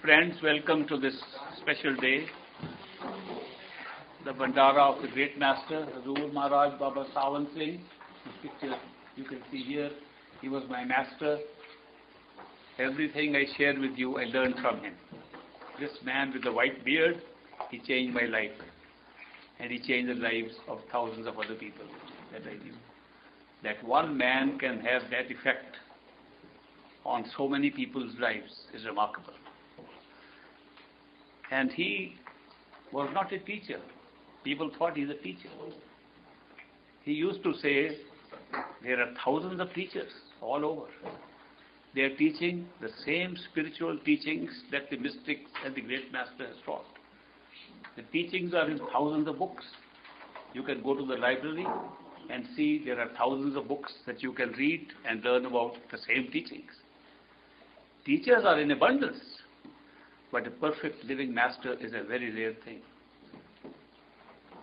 Friends, welcome to this special day, the Bhandara of the great master, Hazur Maharaj Baba Sawan Singh. This picture you can see here, he was my master. Everything I share with you, I learned from him. This man with the white beard, he changed my life. And he changed the lives of thousands of other people that I knew. That one man can have that effect on so many people's lives is remarkable. And he was not a teacher. People thought he's a teacher. He used to say, there are thousands of teachers all over. They are teaching the same spiritual teachings that the mystics and the great master has taught. The teachings are in thousands of books. You can go to the library and see there are thousands of books that you can read and learn about the same teachings. Teachers are in abundance, but a perfect living master is a very rare thing.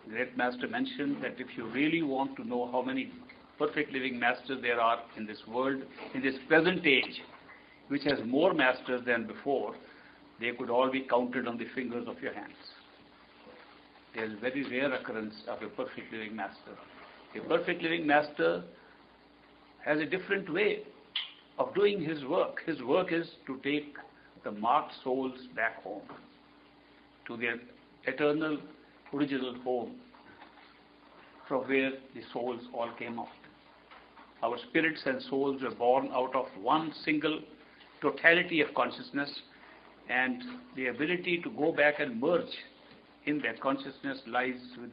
The great master mentioned that if you really want to know how many perfect living masters there are in this world, in this present age, which has more masters than before, they could all be counted on the fingers of your hands. There is a very rare occurrence of a perfect living master. A perfect living master has a different way of doing his work. His work is to take the marked souls back home, to their eternal original home, from where the souls all came out. Our spirits and souls were born out of one single totality of consciousness, and the ability to go back and merge in that consciousness lies with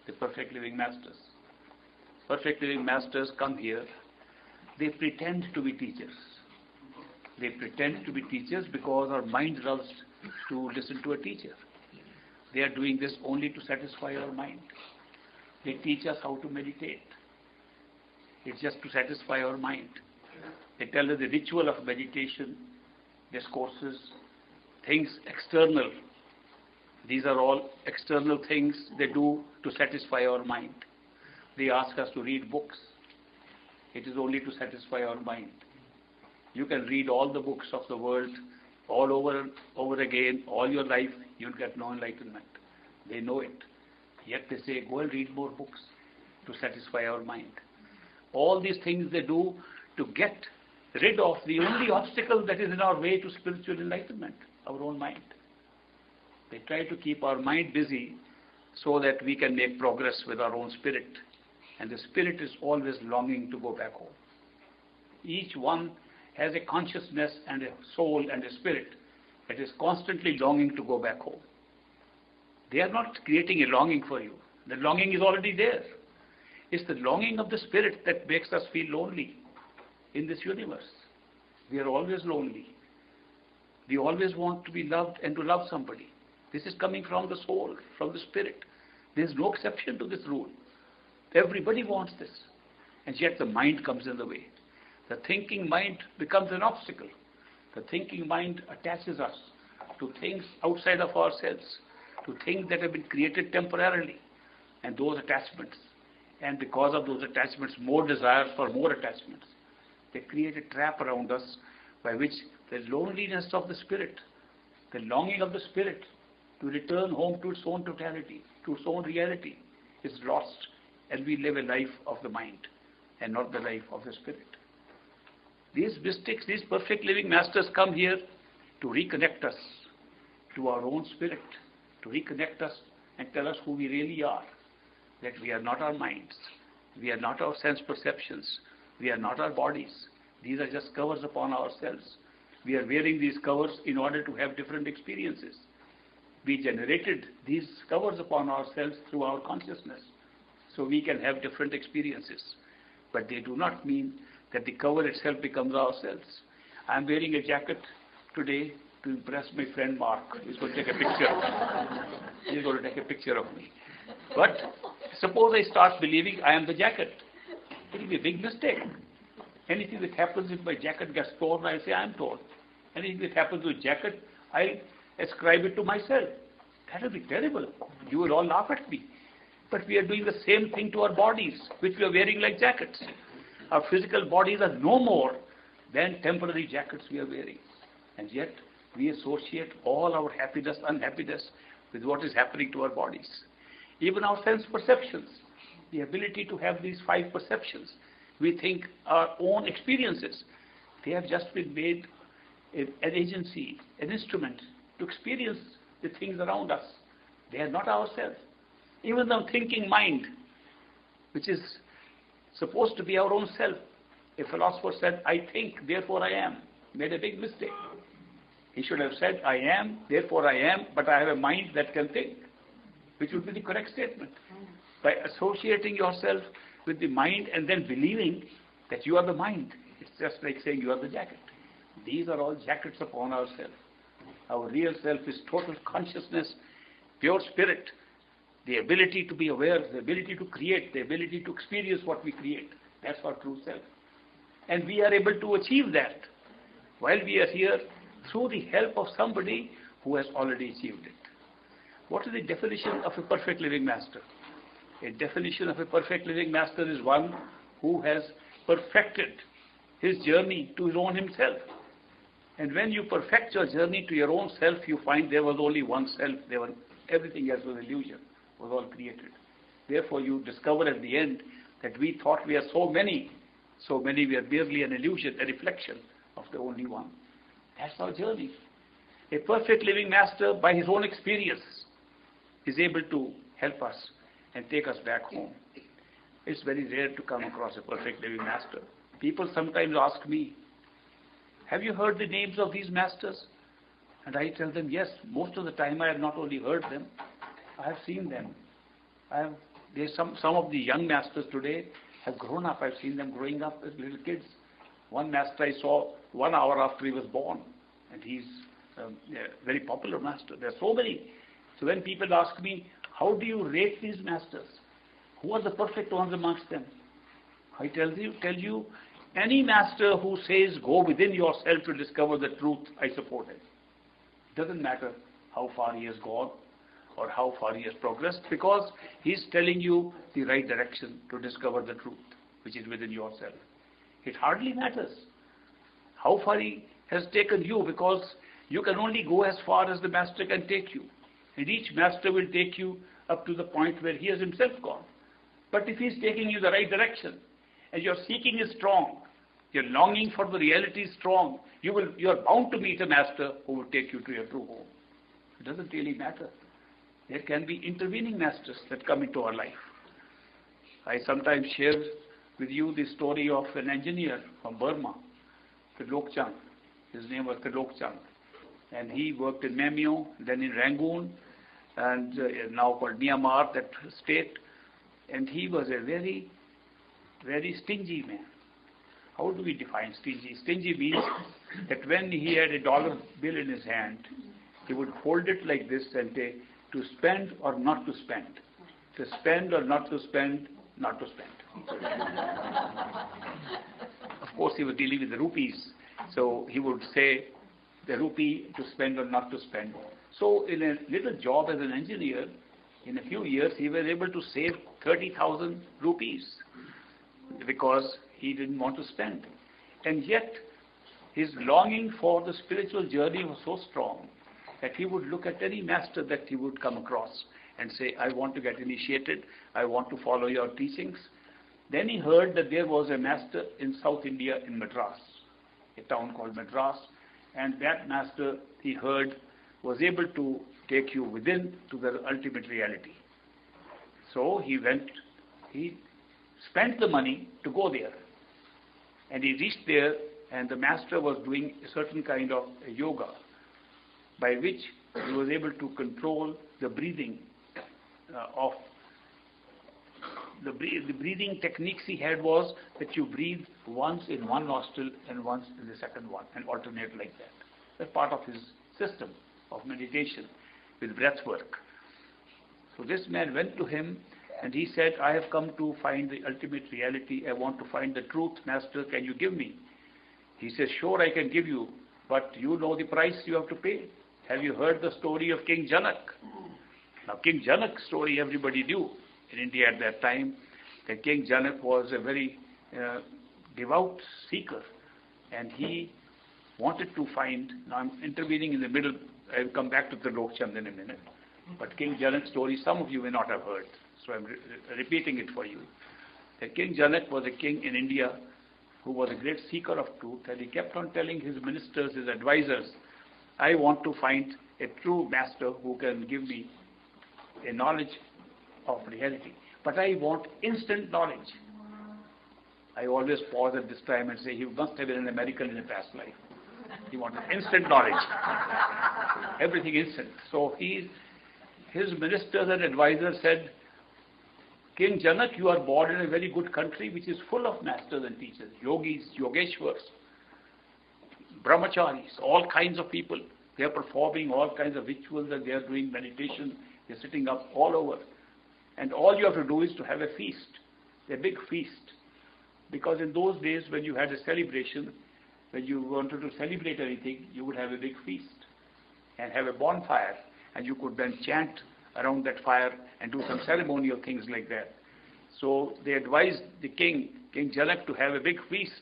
the perfect living masters. Perfect living masters come here. They pretend to be teachers. They pretend to be teachers because our mind loves to listen to a teacher. They are doing this only to satisfy our mind. They teach us how to meditate. It's just to satisfy our mind. They tell us the ritual of meditation, discourses, things external. These are all external things they do to satisfy our mind. They ask us to read books. It is only to satisfy our mind. You can read all the books of the world all over and over again, all your life, you'll get no enlightenment. They know it. Yet they say, go and read more books to satisfy our mind. All these things they do to get rid of the only obstacle that is in our way to spiritual enlightenment, our own mind. They try to keep our mind busy so that we can make progress with our own spirit. And the spirit is always longing to go back home. Each one has a consciousness and a soul and a spirit that is constantly longing to go back home. They are not creating a longing for you. The longing is already there. It's the longing of the spirit that makes us feel lonely in this universe. We are always lonely. We always want to be loved and to love somebody. This is coming from the soul, from the spirit. There is no exception to this rule. Everybody wants this. And yet the mind comes in the way. The thinking mind becomes an obstacle. The thinking mind attaches us to things outside of ourselves, to things that have been created temporarily. And those attachments, and because of those attachments, more desire for more attachments. They create a trap around us by which the loneliness of the spirit, the longing of the spirit to return home to its own totality, to its own reality, is lost, and we live a life of the mind and not the life of the spirit. These mystics, these perfect living masters come here to reconnect us to our own spirit, to reconnect us and tell us who we really are, that we are not our minds, we are not our sense perceptions, we are not our bodies. These are just covers upon ourselves. We are wearing these covers in order to have different experiences. We generated these covers upon ourselves through our consciousness, so we can have different experiences. But they do not mean that the cover itself becomes ourselves. I am wearing a jacket today to impress my friend Mark. He's going to take a picture. He's going to take a picture of me. But suppose I start believing I am the jacket. It will be a big mistake. Anything that happens if my jacket gets torn, I say I am torn. Anything that happens with jacket, I ascribe it to myself. That will be terrible. You will all laugh at me. But we are doing the same thing to our bodies, which we are wearing like jackets. Our physical bodies are no more than temporary jackets we are wearing. And yet, we associate all our happiness, unhappiness with what is happening to our bodies. Even our sense perceptions, the ability to have these 5 perceptions, we think our own experiences, they have just been made an agency, an instrument to experience the things around us. They are not ourselves. Even the thinking mind, which is supposed to be our own self. A philosopher said, I think, therefore I am. Made a big mistake. He should have said, I am, therefore I am, but I have a mind that can think, which would be the correct statement. By associating yourself with the mind and then believing that you are the mind, it's just like saying you are the jacket. These are all jackets upon ourselves. Our real self is total consciousness, pure spirit, the ability to be aware, the ability to create, the ability to experience what we create. That's our true self. And we are able to achieve that while we are here through the help of somebody who has already achieved it. What is the definition of a perfect living master? A definition of a perfect living master is one who has perfected his journey to his own himself. And when you perfect your journey to your own self, you find there was only one self. Everything else was illusion, was all created. Therefore, you discover at the end that we thought we are so many we are merely an illusion, a reflection of the only one. That's our journey. A perfect living master, by his own experience, is able to help us and take us back home. It's very rare to come across a perfect living master. People sometimes ask me, have you heard the names of these masters? And I tell them, yes, most of the time I have not only heard them, I have seen them. Some of the young masters today have grown up. I've seen them growing up as little kids. One master I saw 1 hour after he was born, and he's a very popular master. There are so many. So when people ask me, how do you rate these masters? Who are the perfect ones amongst them? I tell you, any master who says, go within yourself to discover the truth, I support him. It doesn't matter how far he has gone or how far he has progressed, because he's telling you the right direction to discover the truth, which is within yourself. It hardly matters how far he has taken you, because you can only go as far as the master can take you. And each master will take you up to the point where he has himself gone. But if he's taking you the right direction, and your seeking is strong, your longing for the reality is strong, you are bound to meet a master who will take you to your true home. It doesn't really matter. There can be intervening masters that come into our life. I sometimes share with you the story of an engineer from Burma, Trilok Chand. His name was Trilok Chand. And he worked in Memio, then in Rangoon, and now called Myanmar, that state. And he was a very, very stingy man. How do we define stingy? Stingy means that when he had a dollar bill in his hand, he would hold it like this and say, to spend or not to spend. To spend or not to spend, not to spend. Of course, he was dealing with the rupees. So he would say, the rupee to spend or not to spend. So in a little job as an engineer, in a few years, he was able to save 30,000 rupees because he didn't want to spend. And yet, his longing for the spiritual journey was so strong that he would look at any master that he would come across and say, I want to get initiated, I want to follow your teachings. Then he heard that there was a master in South India in Madras, a town called Madras, and that master, he heard, was able to take you within to the ultimate reality. So he spent the money to go there. And he reached there, and the master was doing a certain kind of yoga, by which he was able to control the breathing the breathing techniques he had was that you breathe once in one nostril and once in the second one, and alternate like that. That's part of his system of meditation with breath work. So this man went to him and he said, I have come to find the ultimate reality. I want to find the truth. Master, can you give me? He says, sure, I can give you, but you know the price you have to pay. Have you heard the story of King Janak? Now, King Janak's story everybody knew in India at that time. That King Janak was a very devout seeker, and he wanted to find, now I'm intervening in the middle, I'll come back to the Lokchand in a minute, but King Janak's story, some of you may not have heard, so I'm repeating it for you. That King Janak was a king in India who was a great seeker of truth, and he kept on telling his ministers, his advisors, I want to find a true master who can give me a knowledge of reality. But I want instant knowledge. I always pause at this time and say, he must have been an American in a past life. He wanted instant knowledge. Everything instant. So his ministers and advisors said, King Janak, you are born in a very good country which is full of masters and teachers, yogis, yogeshwars, brahmacharis, all kinds of people. They are performing all kinds of rituals and they are doing meditation. They are sitting up all over. And all you have to do is to have a feast, a big feast. Because in those days when you had a celebration, when you wanted to celebrate anything, you would have a big feast and have a bonfire. And you could then chant around that fire and do some ceremonial things like that. So they advised the king, King Janak, to have a big feast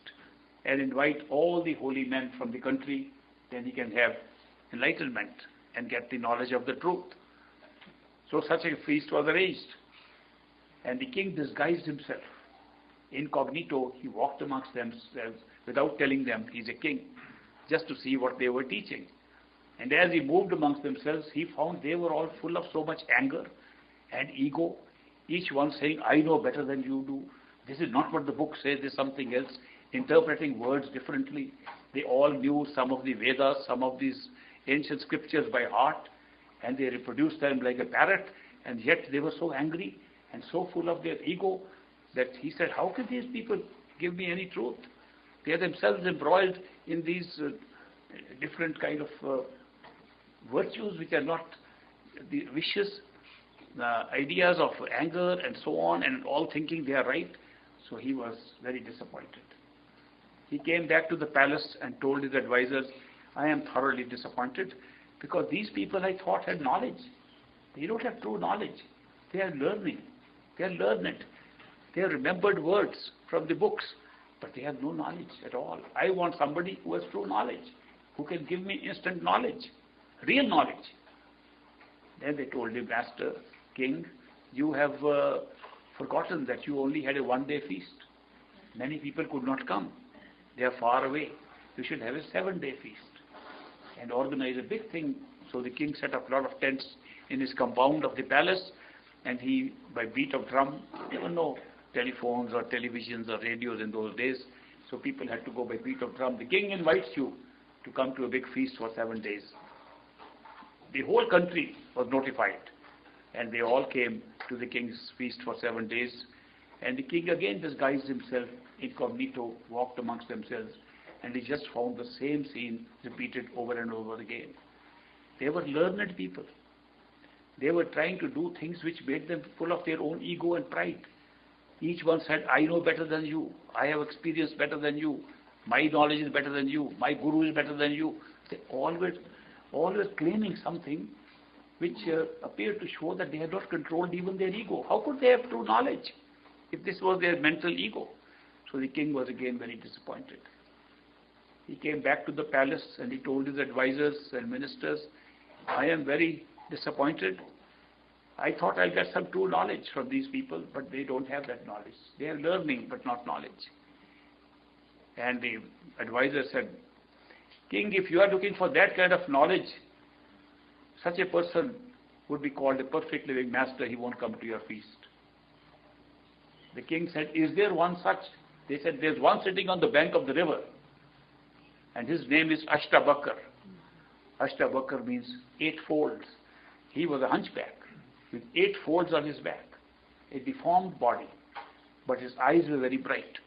and invite all the holy men from the country. Then he can have enlightenment and get the knowledge of the truth. So such a feast was arranged. And the king disguised himself. Incognito, he walked amongst them without telling them he's a king, just to see what they were teaching. And as he moved amongst themselves, he found they were all full of so much anger and ego, each one saying, I know better than you do. This is not what the book says, this is something else, interpreting words differently. They all knew some of the Vedas, some of these ancient scriptures by heart, and they reproduced them like a parrot, and yet they were so angry and so full of their ego that he said, how can these people give me any truth? They are themselves embroiled in these different kind of virtues which are not the vicious ideas of anger and so on, and all thinking they are right. So he was very disappointed. He came back to the palace and told his advisors, I am thoroughly disappointed because these people I thought had knowledge. They don't have true knowledge. They are learning. They are learned. They have remembered words from the books, but they have no knowledge at all. I want somebody who has true knowledge, who can give me instant knowledge, real knowledge. Then they told him, Master, King, you have forgotten that you only had a one-day feast. Many people could not come. They are far away. You should have a 7-day feast and organize a big thing. So the king set up a lot of tents in his compound of the palace, and he, by beat of drum, there were no telephones or televisions or radios in those days, so people had to go by beat of drum. The king invites you to come to a big feast for 7 days. The whole country was notified, and they all came to the king's feast for 7 days, and the king again disguised himself incognito, walked amongst themselves, and he just found the same scene repeated over and over again. They were learned people. They were trying to do things which made them full of their own ego and pride. Each one said, I know better than you. I have experience better than you. My knowledge is better than you. My guru is better than you. They always claiming something which appeared to show that they had not controlled even their ego. How could they have true knowledge if this was their mental ego? So the king was again very disappointed. He came back to the palace and he told his advisors and ministers, I am very disappointed. I thought I'll get some true knowledge from these people, but they don't have that knowledge. They are learning, but not knowledge. And the advisor said, King, if you are looking for that kind of knowledge, such a person would be called a perfect living master. He won't come to your feast. The king said, is there one such? They said, there's one sitting on the bank of the river, and his name is Ashtabakar. Ashtabakar means 8 folds. He was a hunchback with 8 folds on his back, a deformed body, but his eyes were very bright.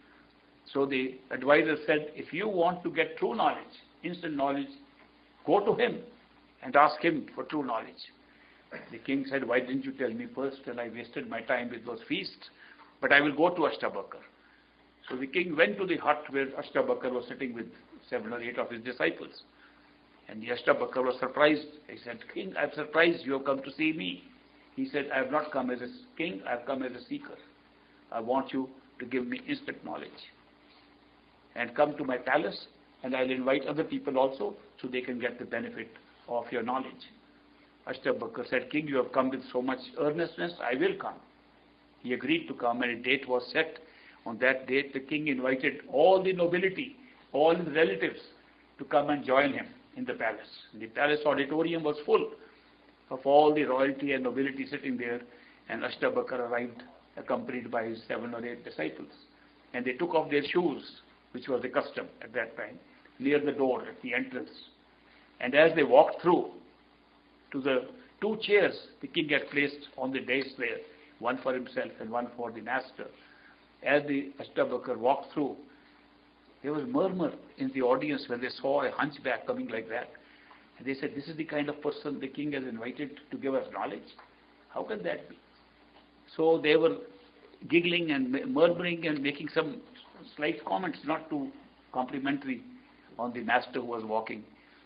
So the advisor said, if you want to get true knowledge, instant knowledge, go to him and ask him for true knowledge. The king said, why didn't you tell me first? And I wasted my time with those feasts, but I will go to Ashtabakar. So the king went to the hut where Ashtabakar was sitting with 7 or 8 of his disciples. And the Ashtabakar was surprised. He said, King, I am surprised you have come to see me. He said, I have not come as a king, I have come as a seeker. I want you to give me instant knowledge. And come to my palace and I'll invite other people also so they can get the benefit of your knowledge. Ashtabakar said, King, you have come with so much earnestness, I will come. He agreed to come, and a date was set. On that date, the king invited all the nobility, all his relatives, to come and join him in the palace. The palace auditorium was full of all the royalty and nobility sitting there, and Ashtabakar arrived accompanied by his 7 or 8 disciples. And they took off their shoes, which was the custom at that time, near the door at the entrance. And as they walked through to the 2 chairs the king had placed on the dais there, one for himself and one for the master, as the Ashtabakar walked through, there was murmur in the audience when they saw a hunchback coming like that. And they said, this is the kind of person the king has invited to give us knowledge? How can that be? So they were giggling and murmuring and making some slight comments, not too complimentary, on the master who was walking.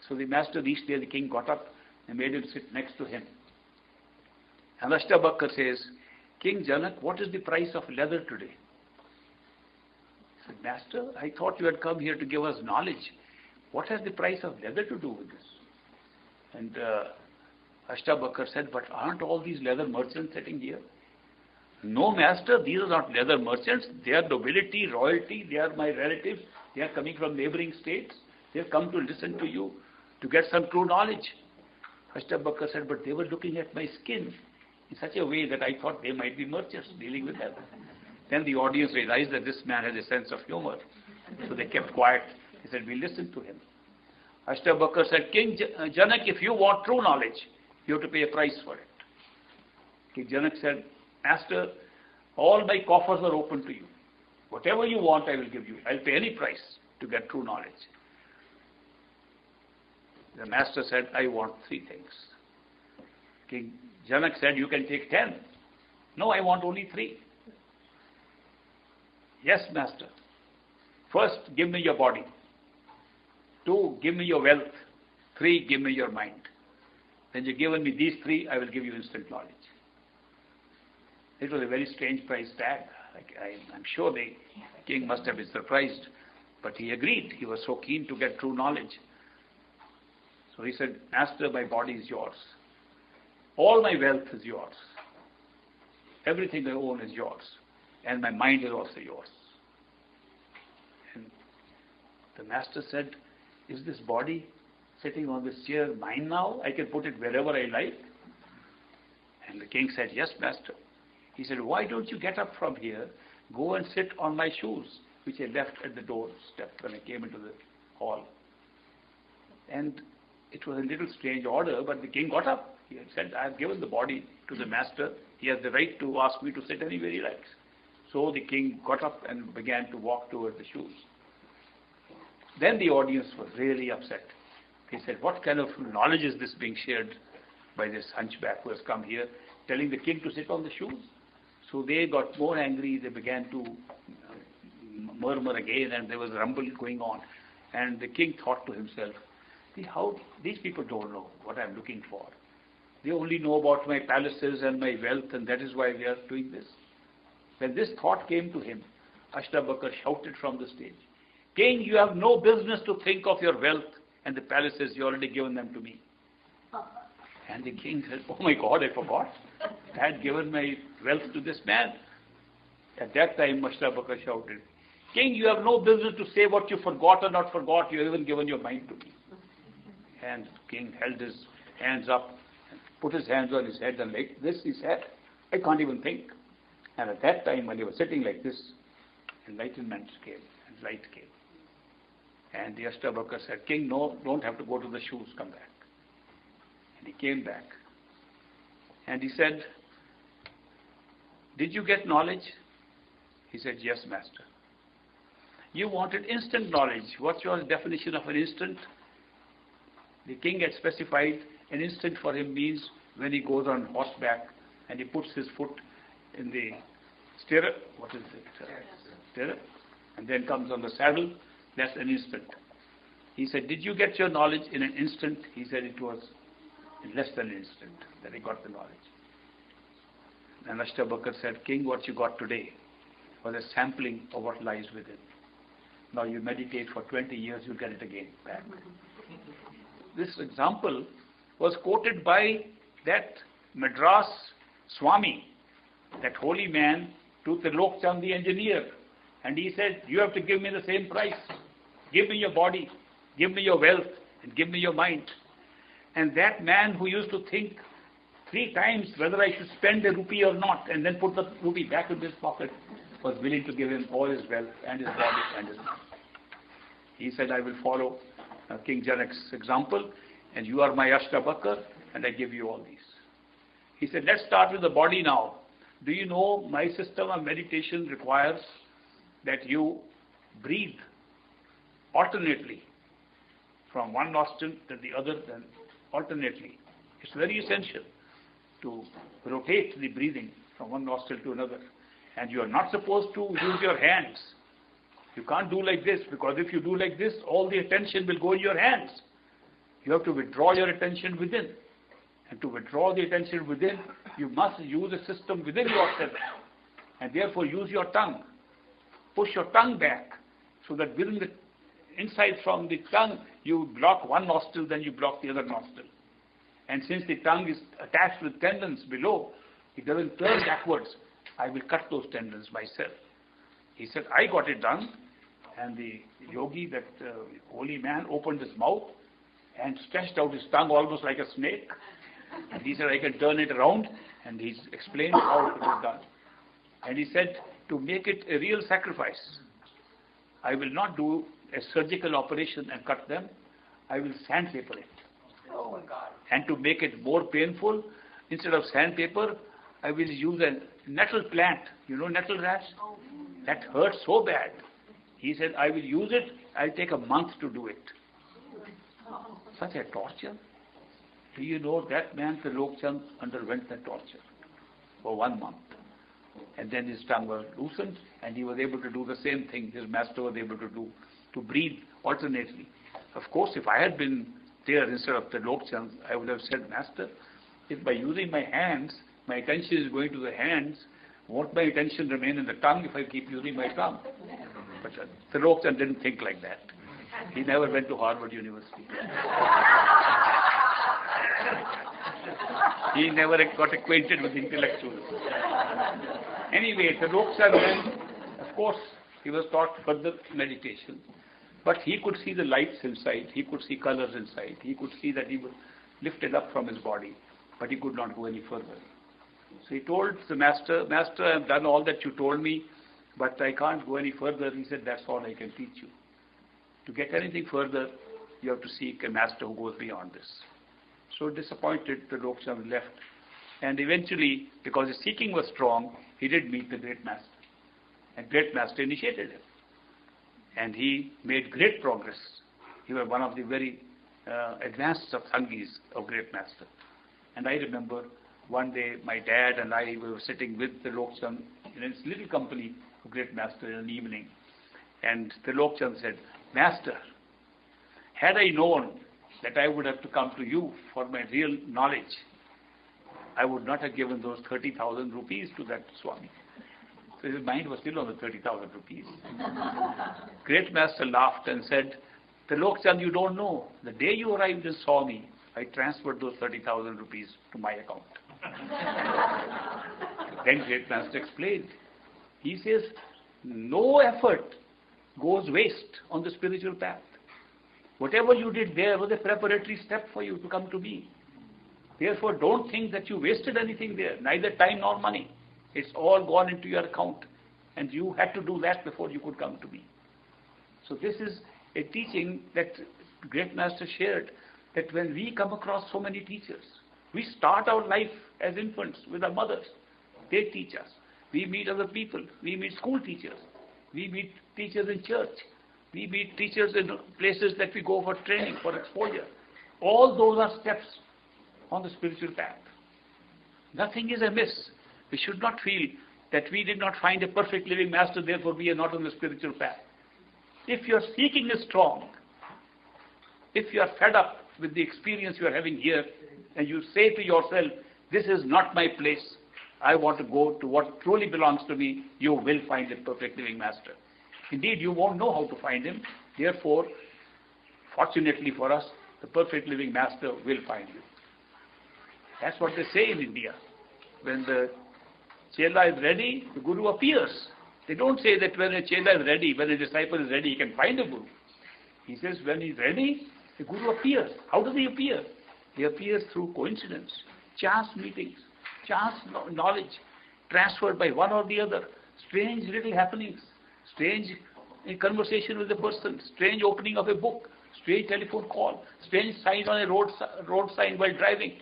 So the master reached there, the king got up and made him sit next to him. And Ashtabakar says, King Janak, what is the price of leather today? He said, Master, I thought you had come here to give us knowledge. What has the price of leather to do with this? And Ashtabakar said, but aren't all these leather merchants sitting here? No, Master, these are not leather merchants. They are nobility, royalty. They are my relatives. They are coming from neighboring states. They have come to listen to you to get some true knowledge. Ashtabakar said, but they were looking at my skin in such a way that I thought they might be merchants dealing with leather. Then the audience realized that this man has a sense of humor. So they kept quiet. He said, we listen to him. Ashtabakar said, King Janak, if you want true knowledge, you have to pay a price for it. King Janak said, Master, all my coffers are open to you. Whatever you want, I will give you. I'll pay any price to get true knowledge. The master said, I want 3 things. King Janak said, you can take 10. No, I want only 3. Yes, master. First, give me your body. 2, give me your wealth. 3, give me your mind. When you've given me these 3, I will give you instant knowledge. It was a very strange price tag. I'm sure the king must have been surprised, but he agreed. He was so keen to get true knowledge. So he said, Master, my body is yours. All my wealth is yours. Everything I own is yours. And my mind is also yours. And the master said, is this body sitting on this chair mine now? I can put it wherever I like. And the king said, yes, master. He said, why don't you get up from here, go and sit on my shoes, which I left at the doorstep when I came into the hall. And it was a little strange order, but the king got up. He had said, I have given the body to the master. He has the right to ask me to sit anywhere he likes. So the king got up and began to walk toward the shoes. Then the audience was really upset. He said, what kind of knowledge is this being shared by this hunchback who has come here, telling the king to sit on the shoes? So they got more angry. They began to murmur again, and there was rumble going on. And the king thought to himself, see how these people don't know what I'm looking for. They only know about my palaces and my wealth, and that is why they are doing this. When this thought came to him, Ashtabakar shouted from the stage, King, you have no business to think of your wealth and the palaces. You already given them to me. And the king said, oh my God, I forgot. I had given my wealth to this man. At that time, Ashtabakar shouted, King, you have no business to say what you forgot or not forgot. You have even given your mind to me. And the king held his hands up, put his hands on his head, and like this he said, I can't even think. And at that time, when he was sitting like this, enlightenment came and light came. And the Ashtabakar said, King, no, don't have to go to the shoes, come back. And he came back. And he said, did you get knowledge? He said, yes, master. You wanted instant knowledge. What's your definition of an instant? The king had specified an instant for him means when he goes on horseback and he puts his foot in the stirrup. What is it? Stirrup. And then comes on the saddle. That's an instant. He said, did you get your knowledge in an instant? He said it was in less than an instant that he got the knowledge. And Ashtabakar said, King, what you got today was a sampling of what lies within. Now you meditate for 20 years, you'll get it again back. This example was quoted by that Madras Swami, that holy man, to Trilok Chand the engineer. And he said, you have to give me the same price. Give me your body, give me your wealth, and give me your mind. And that man who used to think 3 times whether I should spend a rupee or not, and then put the rupee back in his pocket, was willing to give him all his wealth and his body and his mind. He said, I will follow King Janak's example, and you are my Ashtabakar, and I give you all these. He said, let's start with the body now. Do you know my system of meditation requires that you breathe alternately from one nostril to the other, then alternately. It's very essential to rotate the breathing from one nostril to another. And you are not supposed to use your hands. You can't do like this, because if you do like this, all the attention will go in your hands. You have to withdraw your attention within. And to withdraw the attention within, you must use a system within yourself. And therefore use your tongue. Push your tongue back, so that within the inside from the tongue, you block one nostril, then you block the other nostril. And since the tongue is attached with tendons below, it doesn't turn backwards. I will cut those tendons myself. He said, I got it done. And the yogi, that holy man, opened his mouth and stretched out his tongue almost like a snake. And he said, I can turn it around. And he explained how it was done. And he said, to make it a real sacrifice, I will not do a surgical operation and cut them. I will sandpaper it. Oh my God. And to make it more painful, instead of sandpaper, I will use a nettle plant. You know nettle rash? That hurts so bad. He said, I will use it. I'll take a month to do it. Such a torture. Do you know that man, Trilok Chand, underwent that torture for 1 month. And then his tongue was loosened, and he was able to do the same thing his master was able to do, to breathe alternately. Of course, if I had been there instead of Trilok Chand, I would have said, Master, if by using my hands, my attention is going to the hands, won't my attention remain in the tongue if I keep using my tongue? But Trilok Chand didn't think like that. He never went to Harvard University. He never got acquainted with intellectuals. Anyway, Trilok Chand then, of course, he was taught further meditation. But he could see the lights inside, he could see colors inside, he could see that he was lifted up from his body, but he could not go any further. So he told the master, Master, I have done all that you told me, but I can't go any further. He said, that's all I can teach you. To get anything further, you have to seek a master who goes beyond this. So disappointed, Trilok Chand left. And eventually, because his seeking was strong, he did meet the great master. And great master initiated him. And he made great progress. He was one of the very advanced Satsangis of great master. And I remember one day my dad and I were sitting with Trilok Chand in his little company of great master in an evening. And Trilok Chand said, Master, had I known that I would have to come to you for my real knowledge, I would not have given those 30,000 rupees to that Swami. So his mind was still on the 30,000 rupees. Great master laughed and said, Trilok Chand, you don't know. The day you arrived and saw me, I transferred those 30,000 rupees to my account. Then great master explained. He says, no effort goes waste on the spiritual path. Whatever you did there was a preparatory step for you to come to me. Therefore, don't think that you wasted anything there, neither time nor money. It's all gone into your account. And you had to do that before you could come to me. So this is a teaching that great master shared, that when we come across so many teachers, we start our life as infants with our mothers. They teach us. We meet other people. We meet school teachers. We meet teachers in church. We meet teachers in places that we go for training, for exposure. All those are steps on the spiritual path. Nothing is amiss. We should not feel that we did not find a perfect living master, therefore we are not on the spiritual path. If your seeking is strong, if you are fed up with the experience you are having here, and you say to yourself, this is not my place, I want to go to what truly belongs to me, you will find a perfect living master. Indeed, you won't know how to find him. Therefore, fortunately for us, the perfect living master will find you. That's what they say in India. When the chela is ready, the guru appears. They don't say that when a chela is ready, when a disciple is ready, he can find a guru. He says when he's ready, the guru appears. How does he appear? He appears through coincidence, chance meetings, chance knowledge, transferred by one or the other, strange little happenings, strange conversation with a person, strange opening of a book, strange telephone call, strange sign on a road sign while driving.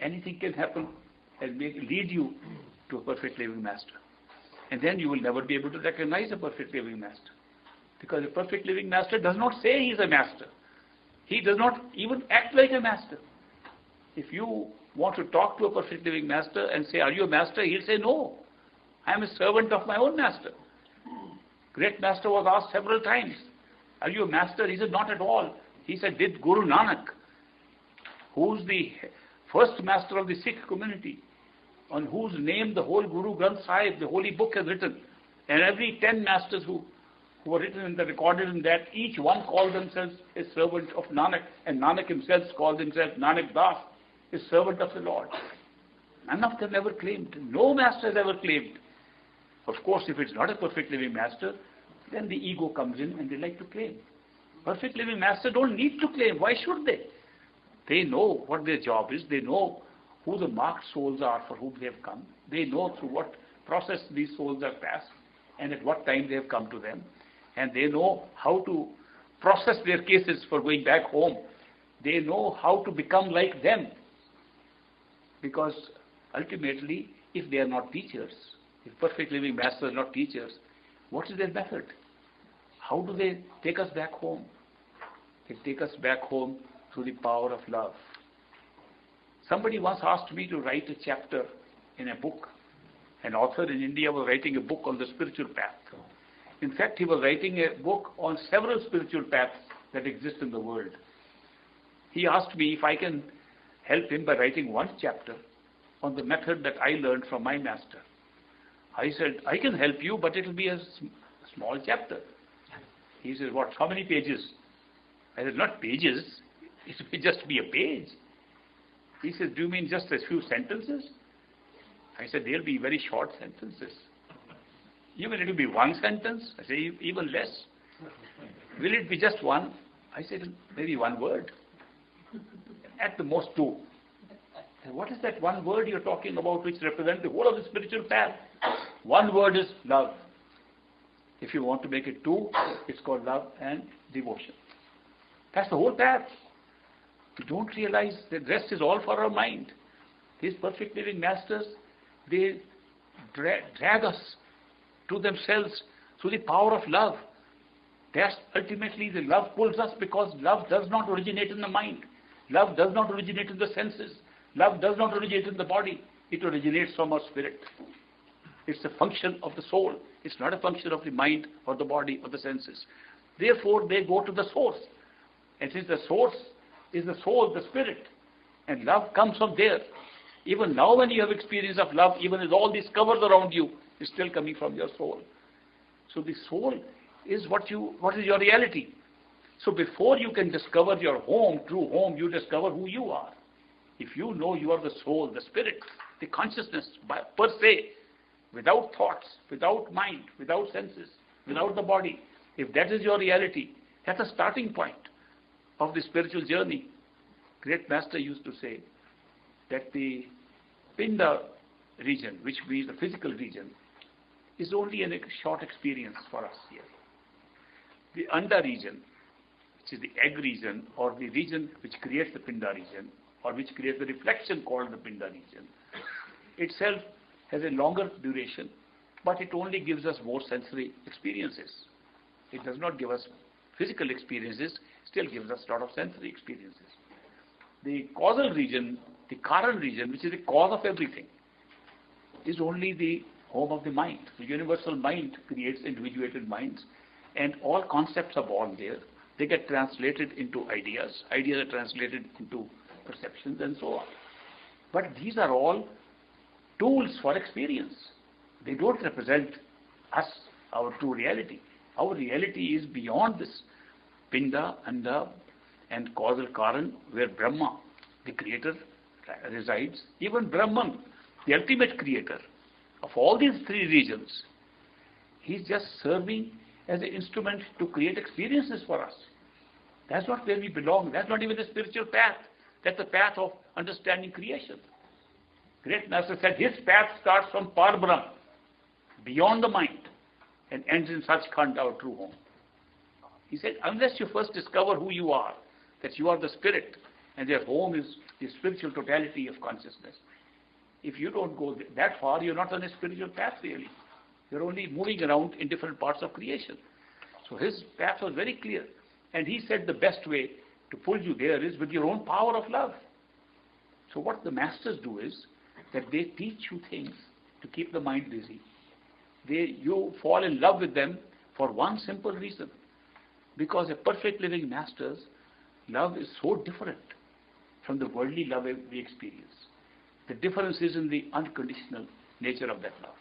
Anything can happen and lead you to a perfect living master. And then you will never be able to recognize a perfect living master. Because a perfect living master does not say he is a master. He does not even act like a master. If you want to talk to a perfect living master and say, are you a master? He'll say, no. I am a servant of my own master. Great master was asked several times, are you a master? He said, not at all. He said, did Guru Nanak, who's the first master of the Sikh community, on whose name the whole Guru Granth Sahib, the holy book, has written, and every 10 masters who were written in the recorded in that, each one called themselves a servant of Nanak, and Nanak himself called himself Nanak Das, a servant of the Lord. None of them ever claimed. No master has ever claimed. Of course, if it's not a perfect living master, then the ego comes in and they like to claim. Perfect living masters don't need to claim. Why should they? They know what their job is. They know who the marked souls are for whom they have come. They know through what process these souls are passed and at what time they have come to them. And they know how to process their cases for going back home. They know how to become like them. Because ultimately, if they are not teachers, if perfect living masters are not teachers, what is their method? How do they take us back home? They take us back home through the power of love. Somebody once asked me to write a chapter in a book. An author in India was writing a book on the spiritual path. In fact, he was writing a book on several spiritual paths that exist in the world. He asked me if I can help him by writing one chapter on the method that I learned from my master. I said, I can help you, but it will be a small chapter. He said, what, how many pages? I said, not pages, it will just be a page. He said, do you mean just a few sentences? I said, they'll be very short sentences. Even it will be one sentence? I said, even less. Will it be just one? I said, maybe one word. At the most two. And what is that one word you're talking about which represents the whole of the spiritual path? One word is love. If you want to make it two, it's called love and devotion. That's the whole path. We don't realize that the rest is all for our mind. These perfect living masters, they drag us to themselves through the power of love. That's ultimately the love pulls us, because love does not originate in the mind. Love does not originate in the senses. Love does not originate in the body. It originates from our spirit. It's a function of the soul. It's not a function of the mind or the body or the senses. Therefore, they go to the source. And since the source is the soul, the spirit, and love comes from there. Even now when you have experience of love, even as all these covers around you, it's still coming from your soul. So the soul is what is your reality. So before you can discover your home, true home, you discover who you are. If you know you are the soul, the spirit, the consciousness per se, without thoughts, without mind, without senses, without the body, if that is your reality, that's a starting point of the spiritual journey. Great Master used to say that the Pinda region, which means the physical region, is only a short experience for us here. The Anda region, which is the egg region, or the region which creates the Pinda region, or which creates the reflection called the Pinda region, itself has a longer duration, but it only gives us more sensory experiences. It does not give us physical experiences, still gives us a lot of sensory experiences. The causal region, the Karan region, which is the cause of everything, is only the home of the mind. The universal mind creates individuated minds, and all concepts are born there. They get translated into ideas. Ideas are translated into perceptions and so on. But these are all tools for experience. They don't represent us, our true reality. Our reality is beyond this Pinda and causal Karan, where Brahma, the creator, resides. Even Brahman, the ultimate creator of all these three regions, he's just serving as an instrument to create experiences for us. That's not where we belong. That's not even the spiritual path. That's the path of understanding creation. Great Master said his path starts from Parbrahm, beyond the mind, and ends in Sachkhand, our true home. He said, unless you first discover who you are, that you are the spirit, and your home is the spiritual totality of consciousness. If you don't go that far, you're not on a spiritual path really. You're only moving around in different parts of creation. So his path was very clear. And he said the best way to pull you there is with your own power of love. So what the masters do is that they teach you things to keep the mind busy. You fall in love with them for one simple reason. Because a perfect living master's love is so different from the worldly love we experience. The difference is in the unconditional nature of that love.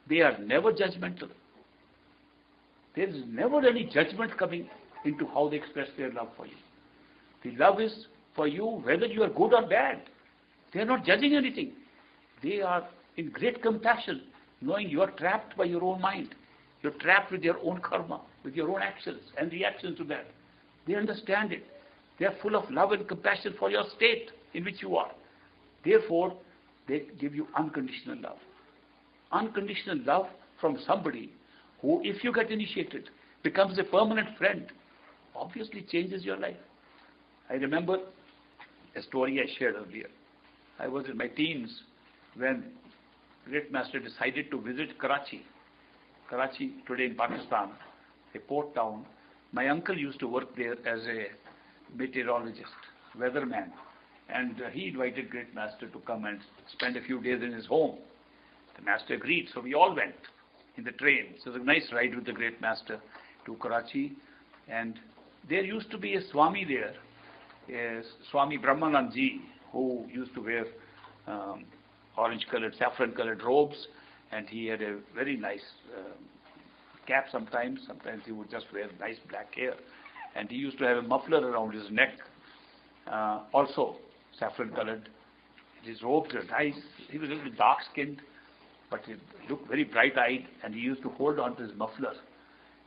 They are never judgmental. There is never any judgment coming into how they express their love for you. The love is for you whether you are good or bad. They are not judging anything. They are in great compassion, knowing you are trapped by your own mind. You're trapped with your own karma, with your own actions and reactions to that. They understand it. They are full of love and compassion for your state in which you are. Therefore, they give you unconditional love. Unconditional love from somebody who, if you get initiated, becomes a permanent friend, obviously changes your life. I remember a story I shared earlier. I was in my teens when Great Master decided to visit Karachi. Karachi, today in Pakistan, a port town. My uncle used to work there as a meteorologist, weatherman, and he invited Great Master to come and spend a few days in his home. The Master agreed, so we all went in the train. So it was a nice ride with the Great Master to Karachi, and there used to be a Swami there, a Swami Brahmanandji, who used to wear orange-colored, saffron-colored robes, and he had a very nice cap sometimes. Sometimes he would just wear nice black hair, and he used to have a muffler around his neck, also saffron-colored. His robes were nice. He was a little dark-skinned, but he looked very bright-eyed, and he used to hold on to his muffler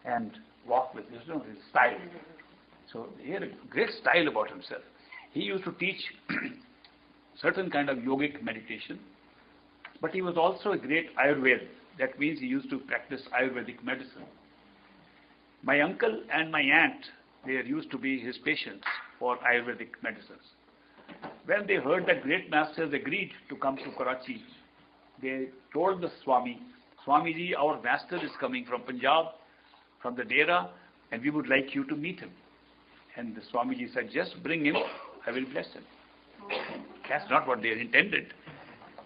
and walk with his style. So he had a great style about himself. He used to teach certain kind of yogic meditation, but he was also a great Ayurved. That means he used to practice Ayurvedic medicine. My uncle and my aunt, they used to be his patients for Ayurvedic medicines. When they heard that Great Masters agreed to come to Karachi, they told the Swami, Swamiji, our master is coming from Punjab, from the Dera, and we would like you to meet him. And the Swamiji said, just bring him, I will bless him. That's not what they intended.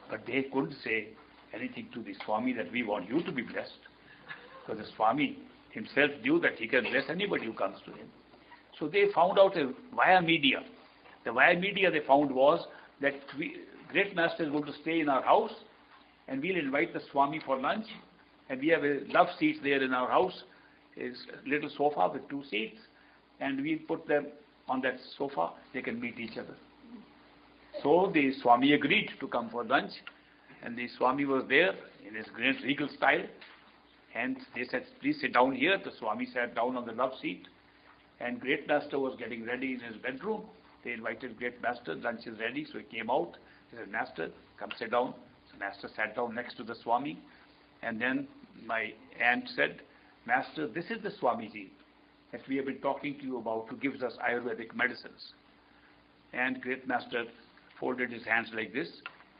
But they couldn't say anything to the Swami that we want you to be blessed. Because the Swami himself knew that he can bless anybody who comes to him. So they found out via media. The via media they found was that Great Master is going to stay in our house, and we'll invite the Swami for lunch, and we have a love seat there in our house, a little sofa with 2 seats, and we'll put them on that sofa, they can meet each other. So the Swami agreed to come for lunch, and the Swami was there in his great regal style, and they said, please sit down here. The Swami sat down on the love seat, and Great Master was getting ready in his bedroom. They invited Great Master, lunch is ready, so he came out. He said, Master, come sit down. So Master sat down next to the Swami, and then my aunt said, Master, this is the Swamiji that we have been talking to you about, who gives us Ayurvedic medicines. And Great Master folded his hands like this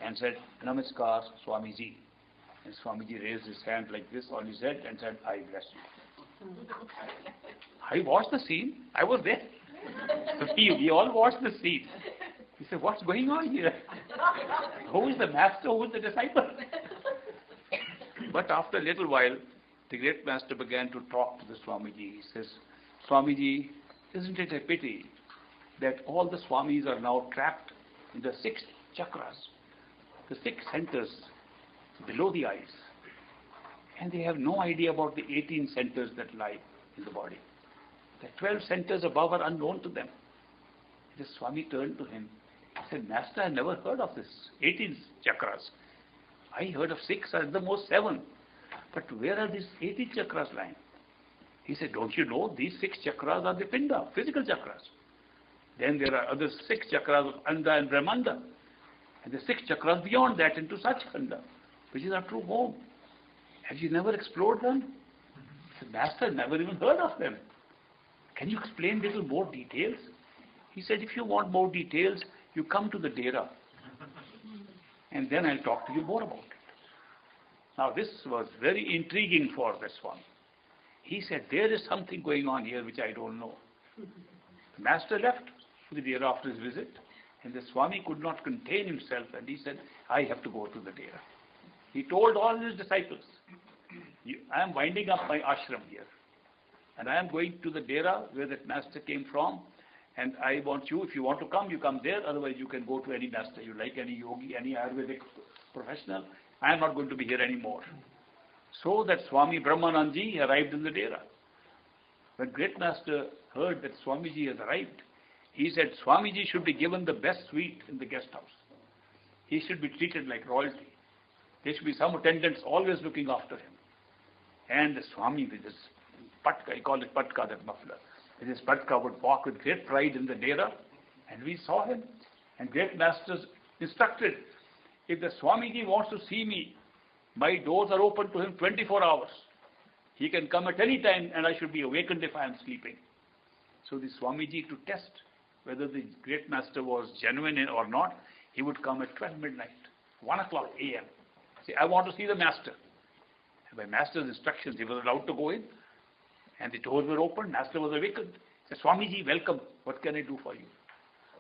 and said, Namaskar, Swamiji. And Swamiji raised his hand like this on his head and said, I bless you. I watched the scene. I was there. We all watched the scene. He said, what's going on here? Who is the master? Who is the disciple? But after a little while, the Great Master began to talk to the Swamiji. He says, Swamiji, isn't it a pity that all the Swamis are now trapped in the 6 chakras, the 6 centers below the eyes? And they have no idea about the 18 centers that lie in the body. The 12 centers above are unknown to them. The Swami turned to him. He said, Master, I never heard of this 18 chakras. I heard of 6, or at the most 7. But where are these 18 chakras lying? He said, don't you know, these 6 chakras are the Pinda, physical chakras. Then there are other 6 chakras of Anda and Brahmanda. And the 6 chakras beyond that into Sachkhanda, which is our true home. Have you never explored them? He said, Master, never even heard of them. Can you explain little more details? He said, if you want more details, you come to the Dera. And then I'll talk to you more about it. Now this was very intriguing for the Swami. He said, there is something going on here which I don't know. The Master left the Dera after his visit, and the Swami could not contain himself, and he said, I have to go to the Dera. He told all his disciples, I am winding up my ashram here, and I am going to the Dera where that Master came from, and I want you, if you want to come, you come there, otherwise you can go to any Master you like, any yogi, any Ayurvedic professional. I am not going to be here anymore. So that Swami Brahmanandji arrived in the Dera. When Great Master heard that Swamiji has arrived, he said Swamiji should be given the best suite in the guest house. He should be treated like royalty. There should be some attendants always looking after him. And the Swami with his patka, he called it patka, that muffler, with his patka would walk with great pride in the Dera, and we saw him. And Great Masters instructed, if the Swamiji wants to see me, my doors are open to him 24 hours. He can come at any time and I should be awakened if I am sleeping. So the Swamiji, to test whether the Great Master was genuine or not, he would come at 12 midnight, 1 o'clock a.m. Say, I want to see the Master. And by Master's instructions, he was allowed to go in. And the doors were open, Master was awakened. He said, Swamiji, welcome. What can I do for you?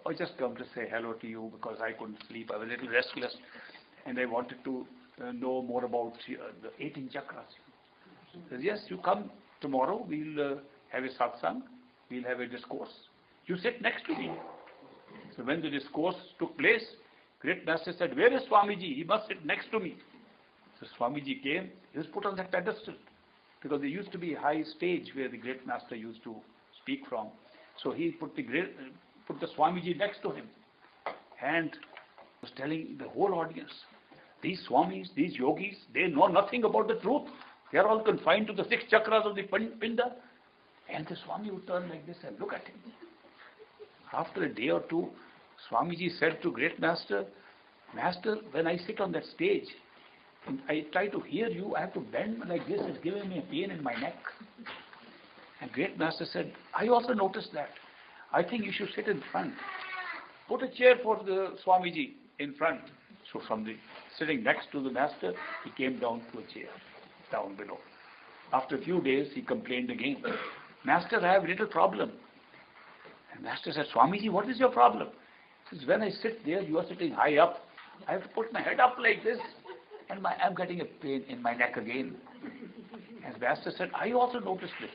I just come to say hello to you because I couldn't sleep. I was a little restless and I wanted to know more about the 18 chakras. He says, yes, you come tomorrow. We'll have a satsang. We'll have a discourse. You sit next to me. So when the discourse took place, Great Master said, where is Swamiji? He must sit next to me. So Swamiji came. He was put on that pedestal because there used to be a high stage where the Great Master used to speak from. So he put the Swamiji next to him and was telling the whole audience, these Swamis, these yogis, they know nothing about the truth. They are all confined to the 6 chakras of the Pinda. And the Swami would turn like this and look at him. After a day or two, Swamiji said to Great Master, Master, when I sit on that stage, and I try to hear you, I have to bend like this. It's giving me a pain in my neck. And Great Master said, I also noticed that. I think you should sit in front. Put a chair for the Swamiji in front. So from the sitting next to the Master, he came down to a chair, down below. After a few days, he complained again. Master, I have a little problem. And Master said, Swamiji, what is your problem? He says, when I sit there, you are sitting high up. I have to put my head up like this, and I'm getting a pain in my neck again. And Master said, I also noticed this.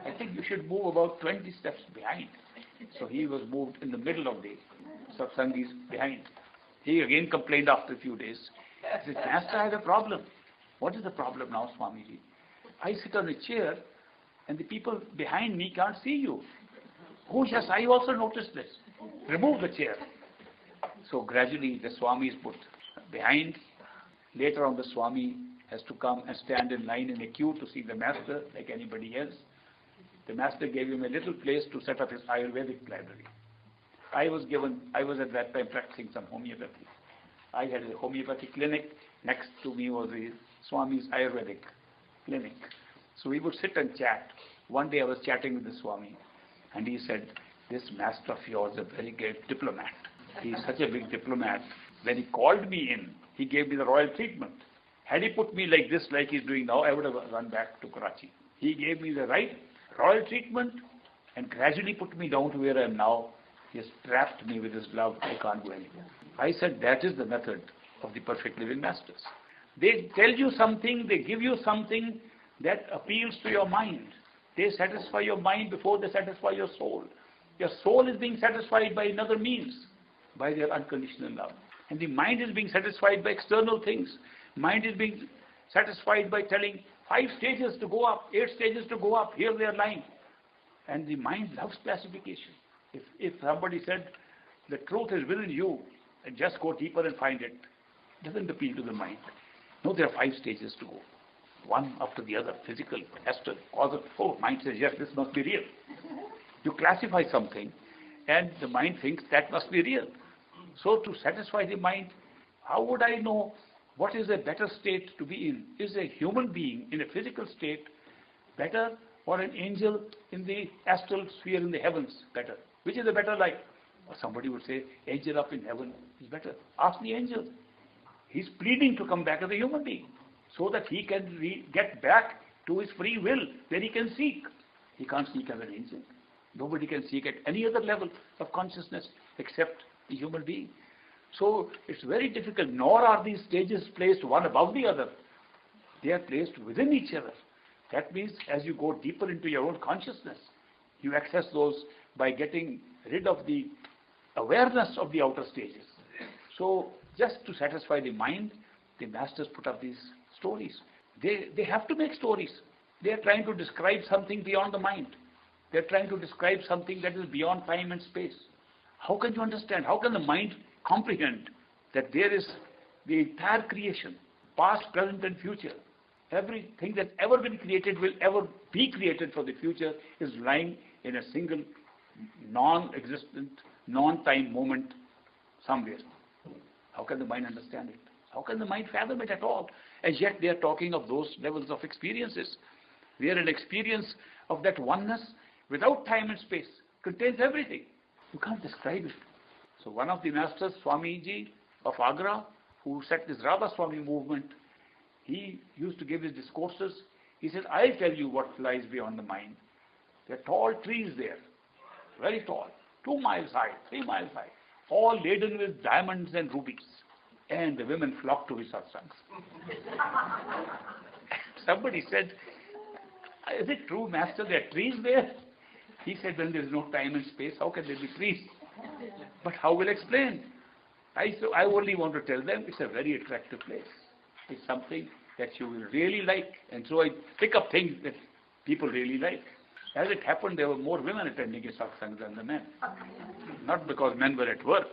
I think you should move about 20 steps behind. So he was moved in the middle of the satsangis behind. He again complained after a few days. He said, Master, I have a problem. What is the problem now, Swamiji? I sit on a chair and the people behind me can't see you. Oh yes, I also noticed this. Remove the chair. So gradually the Swami is put behind. Later on the Swami has to come and stand in line in a queue to see the Master like anybody else. The Master gave him a little place to set up his Ayurvedic library. I was at that time practicing some homeopathy. I had a homeopathy clinic. Next to me was the Swami's Ayurvedic clinic. So we would sit and chat. One day I was chatting with the Swami and he said, this Master of yours is a very great diplomat. He is such a big diplomat. When he called me in, he gave me the royal treatment. Had he put me like this, like he's doing now, I would have run back to Karachi. He gave me the right royal treatment and gradually put me down to where I am now. He has trapped me with his love. I can't go anywhere. I said, that is the method of the perfect living masters. They tell you something, they give you something that appeals to your mind. They satisfy your mind before they satisfy your soul. Your soul is being satisfied by another means, by their unconditional love. And the mind is being satisfied by external things. Mind is being satisfied by telling 5 stages to go up, 8 stages to go up, here they are lying. And the mind loves classification. If somebody said, the truth is within you, and just go deeper and find it, doesn't appeal to the mind. No, there are 5 stages to go. One after the other, physical, astral, causal. Oh, mind says, yes, this must be real. You classify something, and the mind thinks that must be real. So to satisfy the mind, how would I know what is a better state to be in? Is a human being in a physical state better, or an angel in the astral sphere in the heavens better? Which is a better life? Or somebody would say, angel up in heaven is better. Ask the angel. He's pleading to come back as a human being, so that he can get back to his free will, where he can seek. He can't seek as an angel. Nobody can seek at any other level of consciousness except the human being. So it's very difficult, nor are these stages placed one above the other. They are placed within each other. That means as you go deeper into your own consciousness, you access those by getting rid of the awareness of the outer stages. So just to satisfy the mind, the masters put up these stories. They have to make stories. They are trying to describe something beyond the mind. They are trying to describe something that is beyond time and space. How can you understand? How can the mind comprehend that there is the entire creation, past, present and future? Everything that's ever been created will ever be created for the future is lying in a single non-existent, non-time moment somewhere. How can the mind understand it? How can the mind fathom it at all? And yet they are talking of those levels of experiences, where an experience of that oneness without time and space contains everything. You can't describe it. So one of the masters, Swamiji of Agra, who set this Radha Swami movement, he used to give his discourses. He said, I'll tell you what lies beyond the mind. There are tall trees there, very tall, 2 miles high, 3 miles high, all laden with diamonds and rubies. And the women flocked to his satsangs. Somebody said, is it true, Master, there are trees there? He said, when there is no time and space, how can there be trees? But how will I explain? I only want to tell them it's a very attractive place. It's something that you will really like. And so I pick up things that people really like. As it happened, there were more women attending his satsangs than the men. Not because men were at work,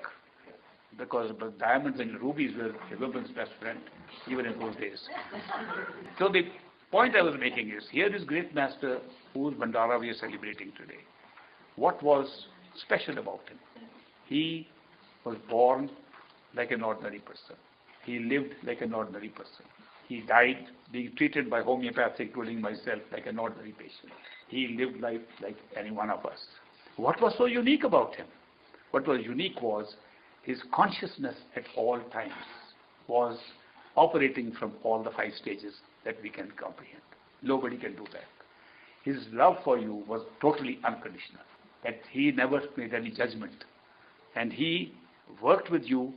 because the diamonds and rubies were a woman's best friend, even in those days. So the point I was making is, here is great master whose Bhandara we are celebrating today. What was special about him? He was born like an ordinary person. He lived like an ordinary person. He died being treated by homeopathic ruling myself like an ordinary patient. He lived life like any one of us. What was so unique about him? What was unique was his consciousness at all times was operating from all the 5 stages that we can comprehend. Nobody can do that. His love for you was totally unconditional, that he never made any judgment. And he worked with you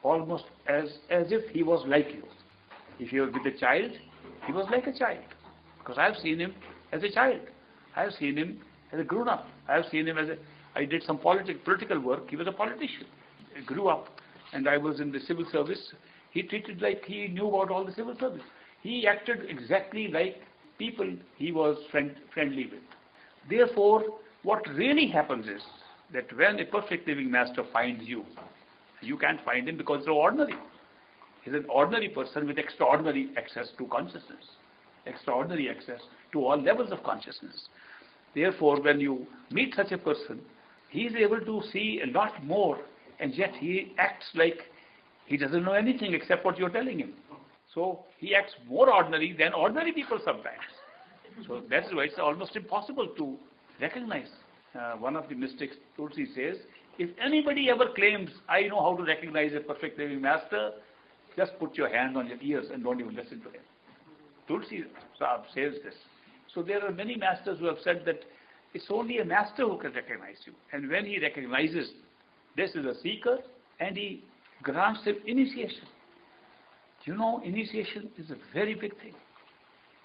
almost as if he was like you. If you were with a child, he was like a child. Because I have seen him as a child. I have seen him as a grown-up. I have seen him I did some political work. He was a politician. He grew up, and I was in the civil service. He treated like he knew about all the civil service. He acted exactly like people he was friendly with. Therefore, what really happens is that when a perfect living master finds you, you can't find him because you're ordinary. He's an ordinary person with extraordinary access to consciousness, extraordinary access to all levels of consciousness. Therefore, when you meet such a person, he is able to see a lot more, and yet he acts like he doesn't know anything except what you're telling him. So he acts more ordinary than ordinary people sometimes. So that's why it's almost impossible to recognize. One of the mystics, Tulsi, says, if anybody ever claims, I know how to recognize a perfect living master, just put your hand on your ears and don't even listen to him. Tulsi Sahib says this. So there are many masters who have said that it's only a master who can recognize you. And when he recognizes this is a seeker, and he grants him initiation. You know, initiation is a very big thing.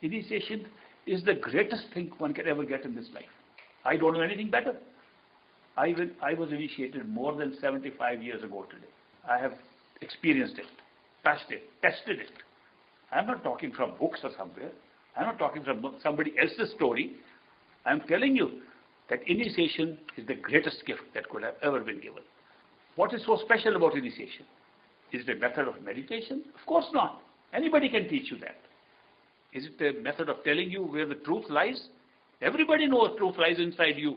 Initiation is the greatest thing one can ever get in this life. I don't know anything better. I was initiated more than 75 years ago today. I have experienced it, touched it, tested it. I'm not talking from books or somewhere. I'm not talking from somebody else's story. I'm telling you that initiation is the greatest gift that could have ever been given. What is so special about initiation? Is it a method of meditation? Of course not. Anybody can teach you that. Is it a method of telling you where the truth lies? Everybody knows truth lies inside you.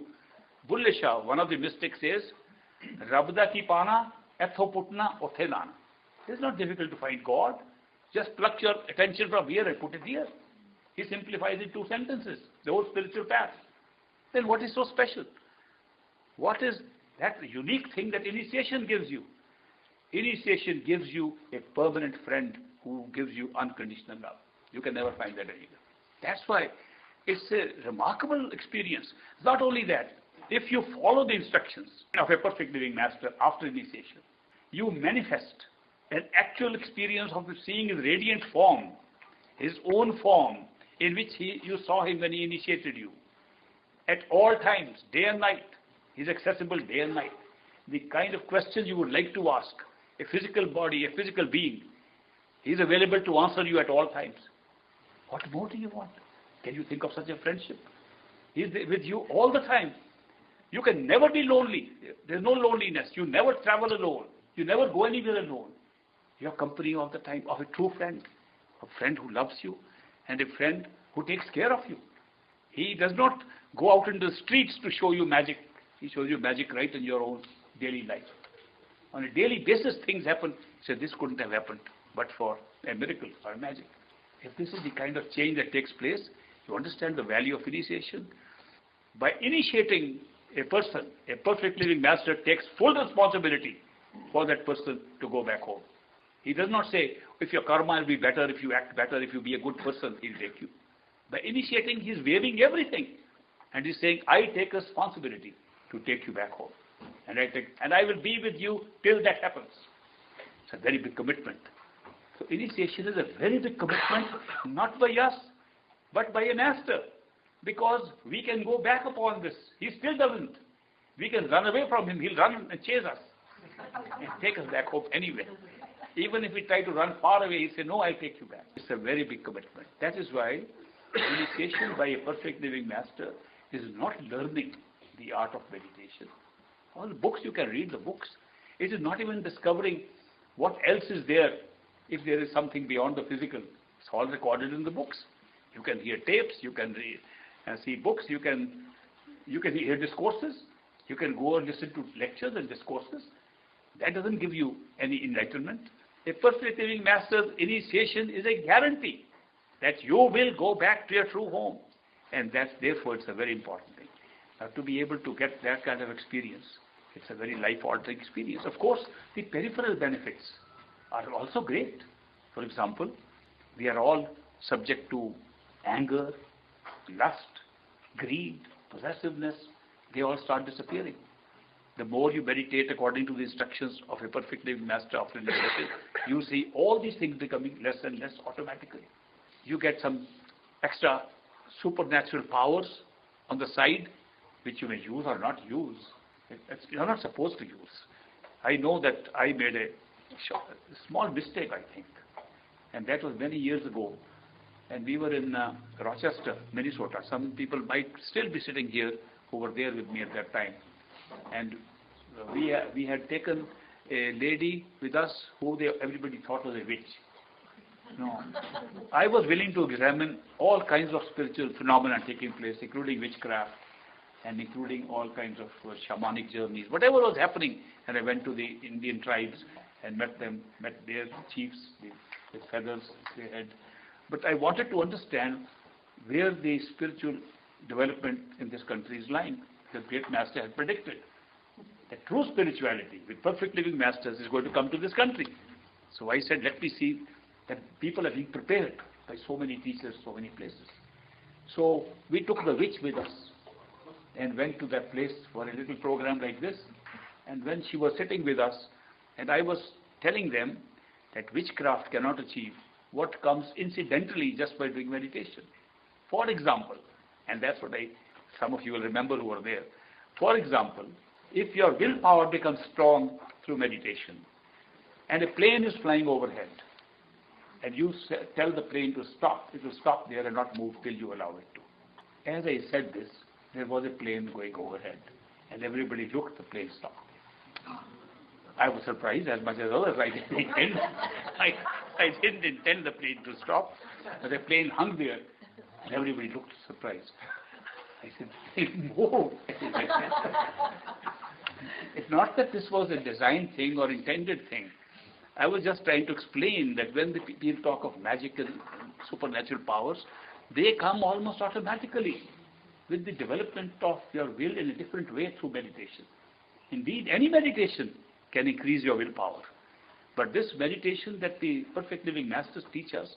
Bulle Shah, one of the mystics, says, Rabda ki pana, etho putna, othe lana. It's not difficult to find God. Just pluck your attention from here and put it here. He simplifies it 2 sentences, the whole spiritual path. Then what is so special? What is that unique thing that initiation gives you? Initiation gives you a permanent friend who gives you unconditional love. You can never find that anywhere. That's why it's a remarkable experience. Not only that, if you follow the instructions of a perfect living master after initiation, you manifest an actual experience of seeing his radiant form, his own form, in which you saw him when he initiated you. At all times, day and night, he is accessible day and night. The kind of questions you would like to ask, a physical body, a physical being, he is available to answer you at all times. What more do you want? Can you think of such a friendship? He is with you all the time. You can never be lonely. There is no loneliness. You never travel alone. You never go anywhere alone. You have company all the time of a true friend, a friend who loves you, and a friend who takes care of you. He does not go out into the streets to show you magic. He shows you magic right in your own daily life. On a daily basis, things happen. He said, this couldn't have happened but for a miracle or a magic. If this is the kind of change that takes place, you understand the value of initiation. By initiating a person, a perfect living master takes full responsibility for that person to go back home. He does not say, if your karma will be better, if you act better, if you be a good person, he'll take you. By initiating, he's waiving everything. And he's saying, I take responsibility to take you back home. And I will be with you till that happens. It's a very big commitment. So initiation is a very big commitment, not by us, but by a master. Because we can go back upon this. He still doesn't. We can run away from him. He'll run and chase us. And take us back home anyway. Even if we try to run far away, he'll say, no, I'll take you back. It's a very big commitment. That is why initiation by a perfect living master is not learning the art of meditation. All the books, you can read the books. It is not even discovering what else is there if there is something beyond the physical. It's all recorded in the books. You can hear tapes, you can read, see books, you can hear discourses, you can go and listen to lectures and discourses. That doesn't give you any enlightenment. A perfect living master's initiation is a guarantee that you will go back to your true home. And therefore it's a very important thing. To be able to get that kind of experience, it's a very life-altering experience. Of course, the peripheral benefits are also great. For example, we are all subject to anger, lust, greed, possessiveness. They all start disappearing. The more you meditate according to the instructions of a perfect living master after initiation, you see all these things becoming less and less automatically. You get some extra supernatural powers on the side, which you may use or not use. You're not supposed to use. I know that I made a small mistake, I think. And that was many years ago. And we were in Rochester, Minnesota. Some people might still be sitting here who were there with me at that time. And we had taken a lady with us who everybody thought was a witch. No. I was willing to examine all kinds of spiritual phenomena taking place, including witchcraft and including all kinds of shamanic journeys. Whatever was happening, and I went to the Indian tribes and met their chiefs with feathers in their head. But I wanted to understand where the spiritual development in this country is lying. The great master had predicted that true spirituality with perfect living masters is going to come to this country. So I said, let me see that people are being prepared by so many teachers, so many places. So we took the witch with us and went to that place for a little program like this. And when she was sitting with us, and I was telling them that witchcraft cannot achieve what comes incidentally just by doing meditation. For example, and that's what some of you will remember who were there. For example, if your willpower becomes strong through meditation, and a plane is flying overhead, and you tell the plane to stop, it will stop there and not move till you allow it to. As I said this, there was a plane going overhead, and everybody looked, the plane stopped. I was surprised as much as others. I didn't intend the plane to stop, but the plane hung there, and everybody looked surprised. I said, it moved. It's not that this was a design thing or intended thing. I was just trying to explain that when the people talk of magical and supernatural powers, they come almost automatically with the development of your will in a different way through meditation. Indeed, any meditation can increase your willpower. But this meditation that the Perfect Living Masters teach us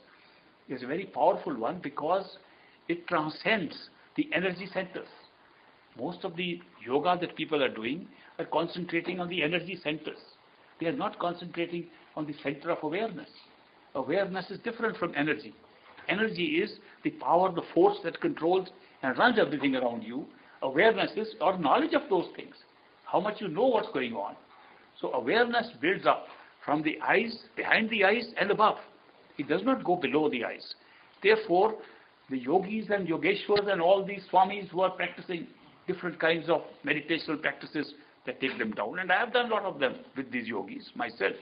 is a very powerful one because it transcends the energy centers. Most of the yoga that people are doing are concentrating on the energy centers. They are not concentrating on the center of awareness. Awareness is different from energy. Energy is the power, the force that controls and runs everything around you. Awareness is our knowledge of those things, how much you know what's going on. So awareness builds up from the eyes, behind the eyes and above. It does not go below the eyes. Therefore, the yogis and yogeshwars and all these swamis who are practicing different kinds of meditational practices that take them down, and I have done a lot of them with these yogis myself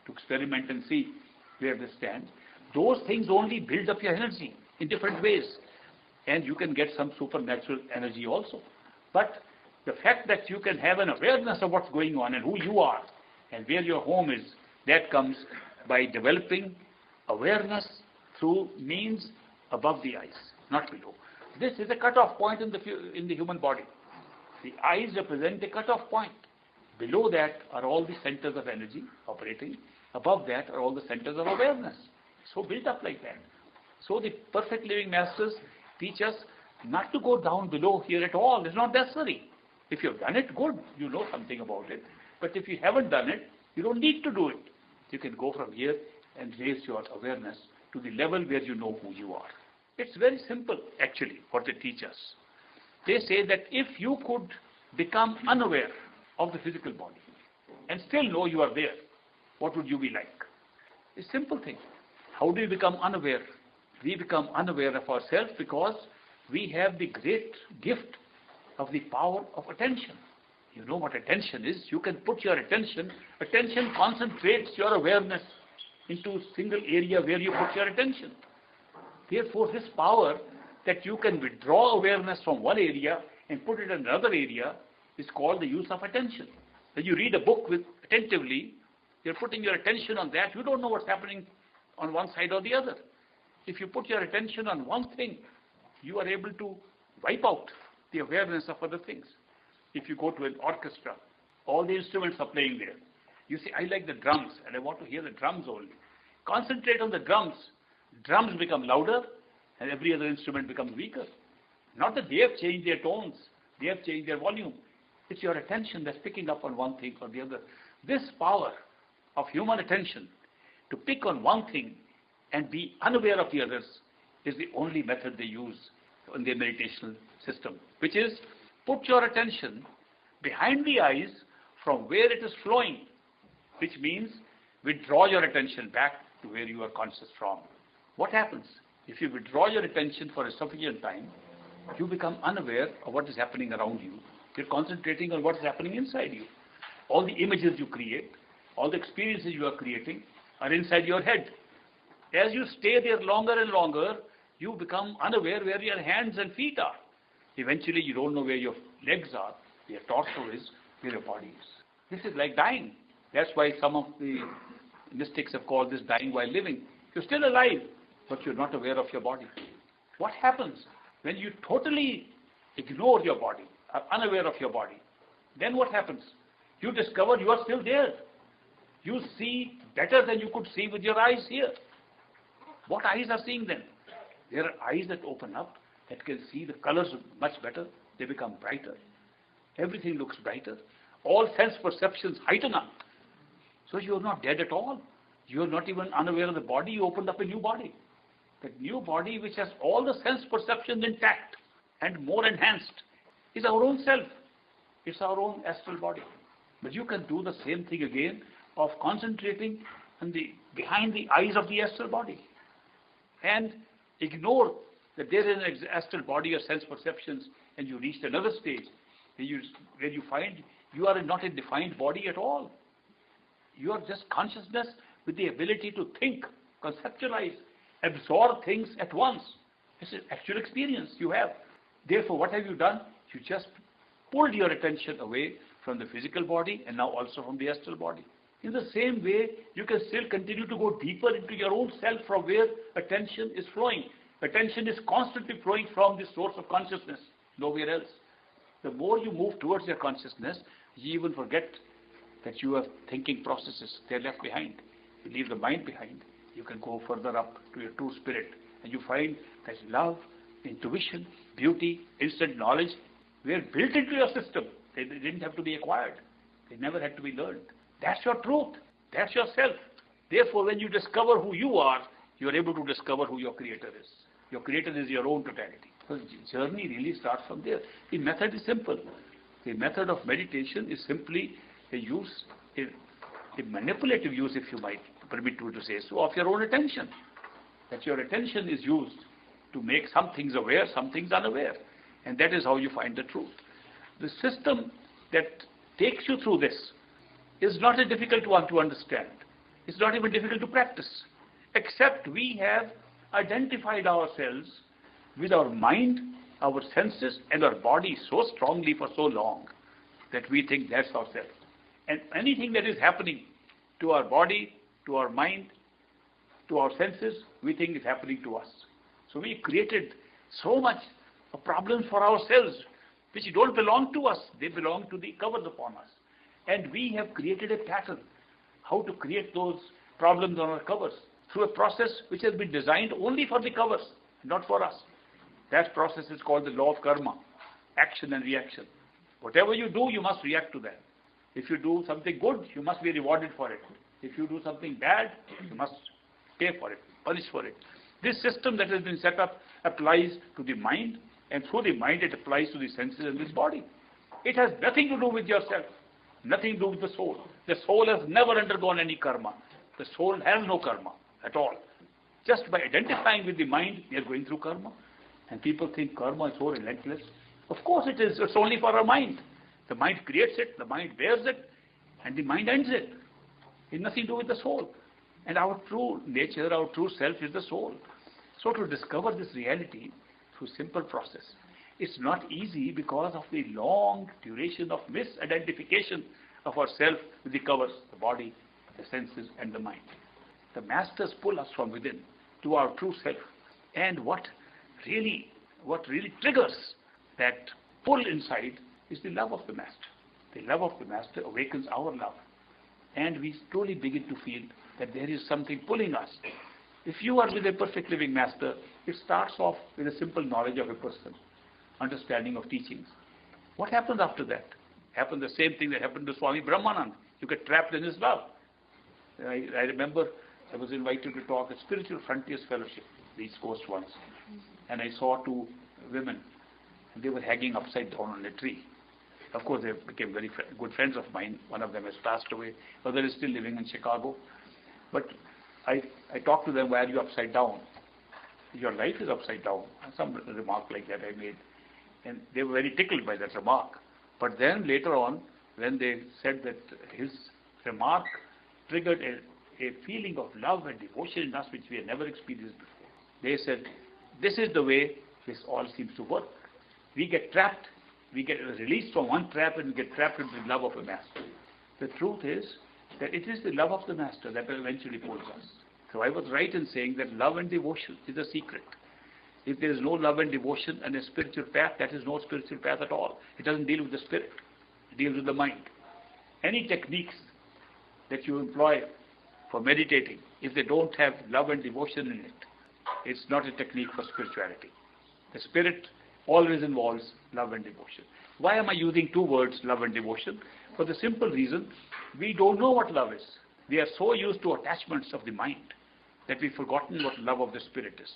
to experiment and see where they stand. Those things only build up your energy in different ways, and you can get some supernatural energy also. But the fact that you can have an awareness of what's going on and who you are and where your home is, that comes by developing awareness through means above the eyes, not below. This is a cut-off point in the human body. The eyes represent a cut-off point. Below that are all the centers of energy operating. Above that are all the centers of awareness. So built up like that. So the Perfect Living Masters teach us not to go down below here at all. It's not necessary. If you've done it, good. You know something about it. But if you haven't done it, you don't need to do it. You can go from here and raise your awareness to the level where you know who you are. It's very simple, actually, what they teach us. They say that if you could become unaware of the physical body and still know you are there, what would you be like? It's a simple thing. How do you become unaware? We become unaware of ourselves because we have the great gift of the power of attention. You know what attention is. You can put your attention concentrates your awareness into a single area where you put your attention. Therefore, this power that you can withdraw awareness from one area and put it in another area is called the use of attention. When you read a book attentively, you're putting your attention on that. You don't know what's happening on one side or the other. If you put your attention on one thing, you are able to wipe out the awareness of other things. If you go to an orchestra, all the instruments are playing there. You say, I like the drums and I want to hear the drums only. Concentrate on the drums. Drums become louder and every other instrument becomes weaker. Not that they have changed their tones, they have changed their volume. It's your attention that's picking up on one thing or the other. This power of human attention to pick on one thing and be unaware of the others is the only method they use in their meditational system, which is put your attention behind the eyes from where it is flowing, which means withdraw your attention back to where you are conscious from. What happens? If you withdraw your attention for a sufficient time, you become unaware of what is happening around you. You're concentrating on what is happening inside you. All the images you create, all the experiences you are creating are inside your head. As you stay there longer and longer, you become unaware where your hands and feet are. Eventually, you don't know where your legs are, where your torso is, where your body is. This is like dying. That's why some of the mystics have called this dying while living. You're still alive, but you're not aware of your body. What happens when you totally ignore your body, are unaware of your body? Then what happens? You discover you are still there. You see better than you could see with your eyes here. What eyes are seeing then? There are eyes that open up, that can see the colors much better. They become brighter. Everything looks brighter. All sense perceptions heighten up. So you are not dead at all. You are not even unaware of the body. You opened up a new body. That new body which has all the sense perceptions intact and more enhanced is our own self. It's our own astral body. But you can do the same thing again of concentrating behind the eyes of the astral body, and ignore that there is an astral body of sense perceptions, and you reach another stage where you find you are not a defined body at all. You are just consciousness with the ability to think, conceptualize, absorb things at once. It's an actual experience you have. Therefore, what have you done? You just pulled your attention away from the physical body and now also from the astral body. In the same way, you can still continue to go deeper into your own self from where attention is flowing. Attention is constantly flowing from the source of consciousness, nowhere else. The more you move towards your consciousness, you even forget that you have thinking processes. They're left behind. You leave the mind behind. You can go further up to your true spirit, and you find that love, intuition, beauty, instant knowledge were built into your system. They didn't have to be acquired. They never had to be learned. That's your truth. That's yourself. Therefore, when you discover who you are, you're able to discover who your creator is. Your creator is your own totality. So the journey really starts from there. The method is simple. The method of meditation is simply a use, a manipulative use, if you might permit me to say so, of your own attention. That your attention is used to make some things aware, some things unaware. And that is how you find the truth. The system that takes you through this is not a difficult one to understand. It's not even difficult to practice, except we have identified ourselves with our mind, our senses, and our body so strongly for so long that we think that's ourselves. And anything that is happening to our body, to our mind, to our senses, we think is happening to us. So we created so much problems for ourselves which don't belong to us. They belong to the covers upon us. And we have created a pattern how to create those problems on our covers through a process which has been designed only for the covers, not for us. That process is called the law of karma, action and reaction. Whatever you do, you must react to that. If you do something good, you must be rewarded for it. If you do something bad, you must pay for it, punish for it. This system that has been set up applies to the mind, and through the mind it applies to the senses and this body. It has nothing to do with yourself, nothing to do with the soul. The soul has never undergone any karma. The soul has no karma at all. Just by identifying with the mind, we are going through karma. And people think karma is so relentless. Of course it is. It's only for our mind. The mind creates it, the mind bears it, and the mind ends it. It's nothing to do with the soul. And our true nature, our true self is the soul. So to discover this reality through simple process, it's not easy because of the long duration of misidentification of ourself with the covers, the body, the senses, and the mind. The masters pull us from within to our true self. And what really triggers that pull inside is the love of the master. The love of the master awakens our love. And we slowly begin to feel that there is something pulling us. If you are with a perfect living master, it starts off with a simple knowledge of a person, understanding of teachings. What happens after that? Happens the same thing that happened to Swami Brahmanand. You get trapped in his love. I remember I was invited to talk at Spiritual Frontiers Fellowship, the East Coast once. And I saw two women, and they were hanging upside down on a tree. Of course, they became very good friends of mine. One of them has passed away. The other is still living in Chicago. But I talked to them, why are you upside down? Your life is upside down. Some remark like that I made. And they were very tickled by that remark. But then later on, when they said that his remark triggered a feeling of love and devotion in us which we had never experienced before. They said, this is the way this all seems to work. We get trapped. We get released from one trap and we get trapped into the love of a master. The truth is that it is the love of the master that eventually pulls us. So I was right in saying that love and devotion is a secret. If there is no love and devotion and a spiritual path, that is no spiritual path at all. It doesn't deal with the spirit. It deals with the mind. Any techniques that you employ for meditating, if they don't have love and devotion in it, it's not a technique for spirituality. The spirit always involves love and devotion. Why am I using two words, love and devotion? For the simple reason, we don't know what love is. We are so used to attachments of the mind that we've forgotten what love of the spirit is.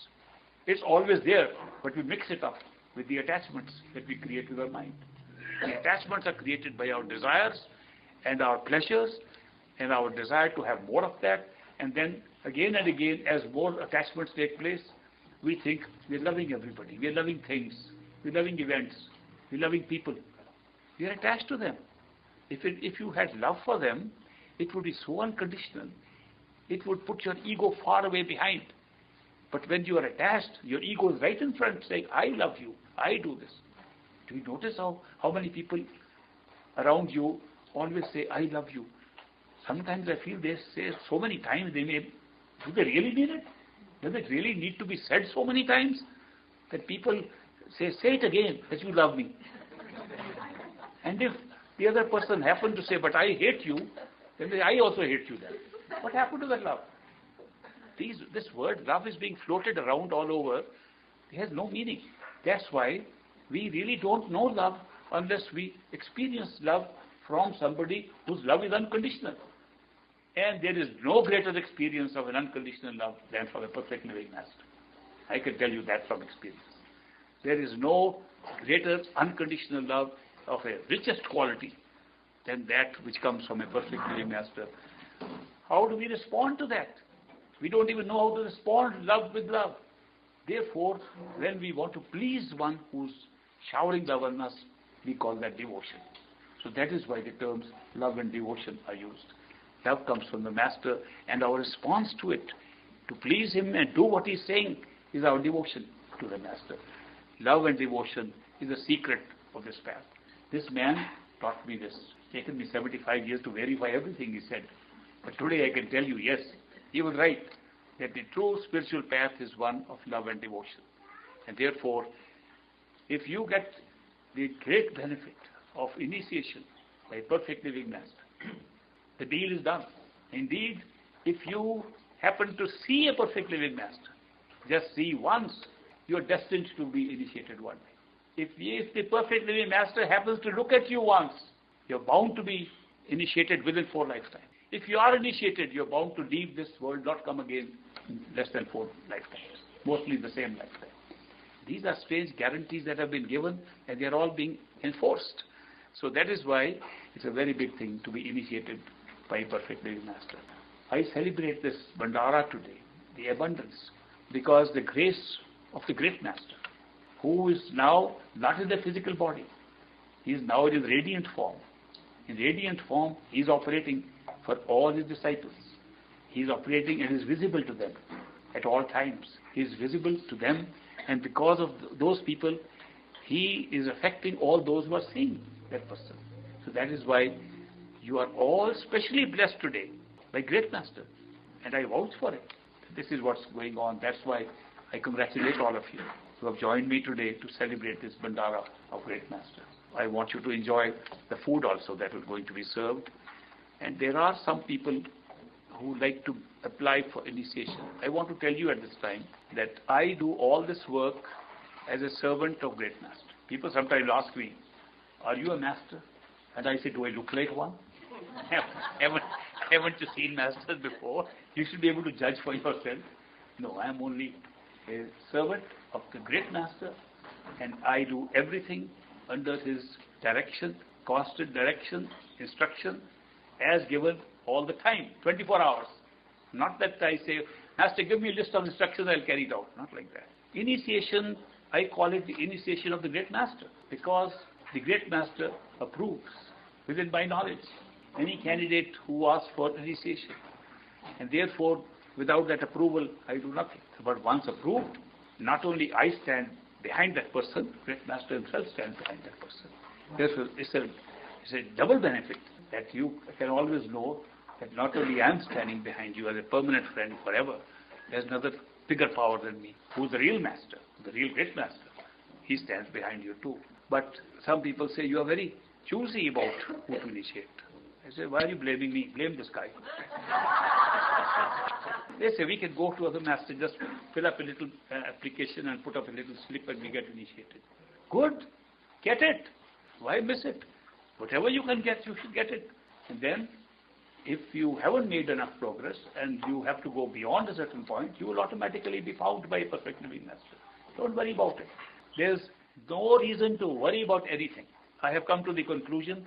It's always there, but we mix it up with the attachments that we create with our mind. The attachments are created by our desires and our pleasures and our desire to have more of that And then again and again, as more attachments take place, we think we're loving everybody, we're loving things, we're loving events, we're loving people. We are attached to them. If you had love for them, it would be so unconditional. It would put your ego far away behind. But when you are attached, your ego is right in front saying, I love you, I do this. Do you notice how many people around you always say, I love you? Sometimes I feel they say so many times, do they really mean it? Does it really need to be said so many times? That people say it again, that you love me. And if the other person happened to say, but I hate you, then they say, I also hate you then. What happened to that love? This word love is being floated around all over. It has no meaning. That's why we really don't know love unless we experience love from somebody whose love is unconditional. And there is no greater experience of an unconditional love than from a perfect living master. I can tell you that from experience. There is no greater unconditional love of a richest quality than that which comes from a perfect living master. How do we respond to that? We don't even know how to respond love with love. Therefore, when we want to please one who's showering love on us, we call that devotion. So that is why the terms love and devotion are used. Love comes from the master, and our response to it, to please him and do what he's saying, is our devotion to the master. Love and devotion is the secret of this path. This man taught me this. It's taken me 75 years to verify everything he said. But today I can tell you, yes, he was right, that the true spiritual path is one of love and devotion. And therefore, if you get the great benefit of initiation by a perfect living master, the deal is done. Indeed, if you happen to see a perfect living master, just see once, you are destined to be initiated one day. If the perfect living master happens to look at you once, you're bound to be initiated within 4 lifetimes. If you are initiated, you're bound to leave this world, not come again in less than 4 lifetimes, mostly the same lifetime. These are strange guarantees that have been given, and they are all being enforced. So that is why it's a very big thing to be initiated by a perfect living master. I celebrate this Bhandara today, the abundance, because the grace of the great master, who is now not in the physical body, he is now in his radiant form. In radiant form, he is operating for all his disciples. He is operating and is visible to them at all times. He is visible to them, and because of those people, he is affecting all those who are seeing that person. So that is why you are all specially blessed today by great master, and I vouch for it. This is what's going on. That's why I congratulate all of you who have joined me today to celebrate this Bhandara of great master. I want you to enjoy the food also that is going to be served. And there are some people who like to apply for initiation. I want to tell you at this time that I do all this work as a servant of great master. People sometimes ask me, are you a master? And I say, do I look like one? Haven't you seen masters before? You should be able to judge for yourself. No, I am only a servant of the great master, and I do everything under his direction, constant direction, instruction, as given all the time, 24 hours. Not that I say, Master, give me a list of instructions, I'll carry it out. Not like that. Initiation, I call it the initiation of the great master, because the great master approves within my knowledge any candidate who asks for initiation. And therefore, without that approval, I do nothing. But once approved, not only I stand behind that person, great master himself stands behind that person. Therefore, it's a double benefit that you can always know that not only I am standing behind you as a permanent friend forever, there's another bigger power than me, who's the real master, the real great master. He stands behind you too. But some people say, you are very choosy about who to initiate. I say, why are you blaming me? Blame this guy. They say, we can go to other master, just fill up a little application and put up a little slip and we get initiated. Good. Get it. Why miss it? Whatever you can get, you should get it. And then, if you haven't made enough progress and you have to go beyond a certain point, you will automatically be found by a perfect living master. Don't worry about it. There's no reason to worry about anything. I have come to the conclusion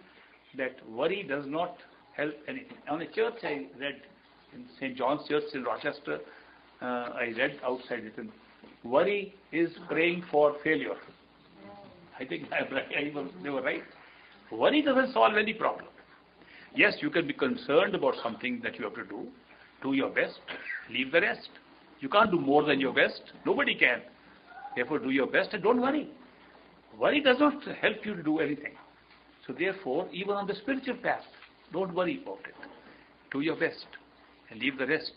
that worry does not help anything. On a church, I read in St. John's Church in Rochester, I read outside written, worry is praying for failure. I think they were right. Worry doesn't solve any problem. Yes, you can be concerned about something that you have to do. Do your best. Leave the rest. You can't do more than your best. Nobody can. Therefore, do your best and don't worry. Worry does not help you to do anything. So therefore, even on the spiritual path, don't worry about it. Do your best and leave the rest.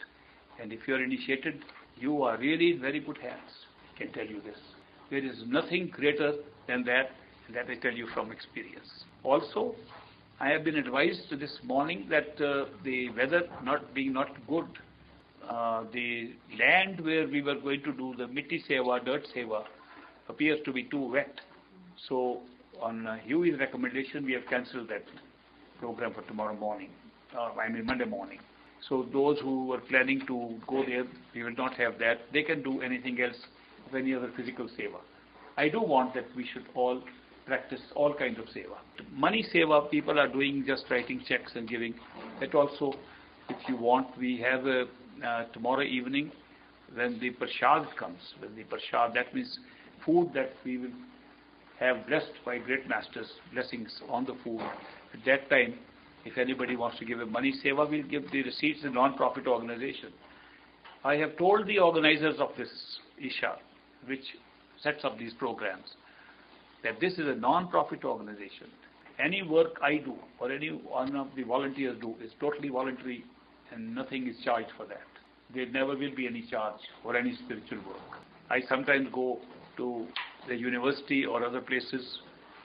And if you are initiated, you are really in very good hands. I can tell you this. There is nothing greater than that, and that I tell you from experience. Also, I have been advised this morning that the weather not good, the land where we were going to do the mitti seva, dirt seva, appears to be too wet. So on Huey's recommendation, we have cancelled that program for tomorrow morning, Monday morning. So those who were planning to go there, we will not have that. They can do anything else of any other physical seva. I do want that we should all practice all kinds of seva. Money seva, people are doing just writing checks and giving. That also, if you want, we have tomorrow evening when the prasad comes. When the prasad, that means food that we will have blessed by great masters, blessings on the food. At that time, if anybody wants to give a money seva, we'll give the receipts to a non-profit organization. I have told the organizers of this Isha, which sets up these programs, that this is a non-profit organization. Any work I do or any one of the volunteers do is totally voluntary and nothing is charged for that. There never will be any charge for any spiritual work. I sometimes go to the university or other places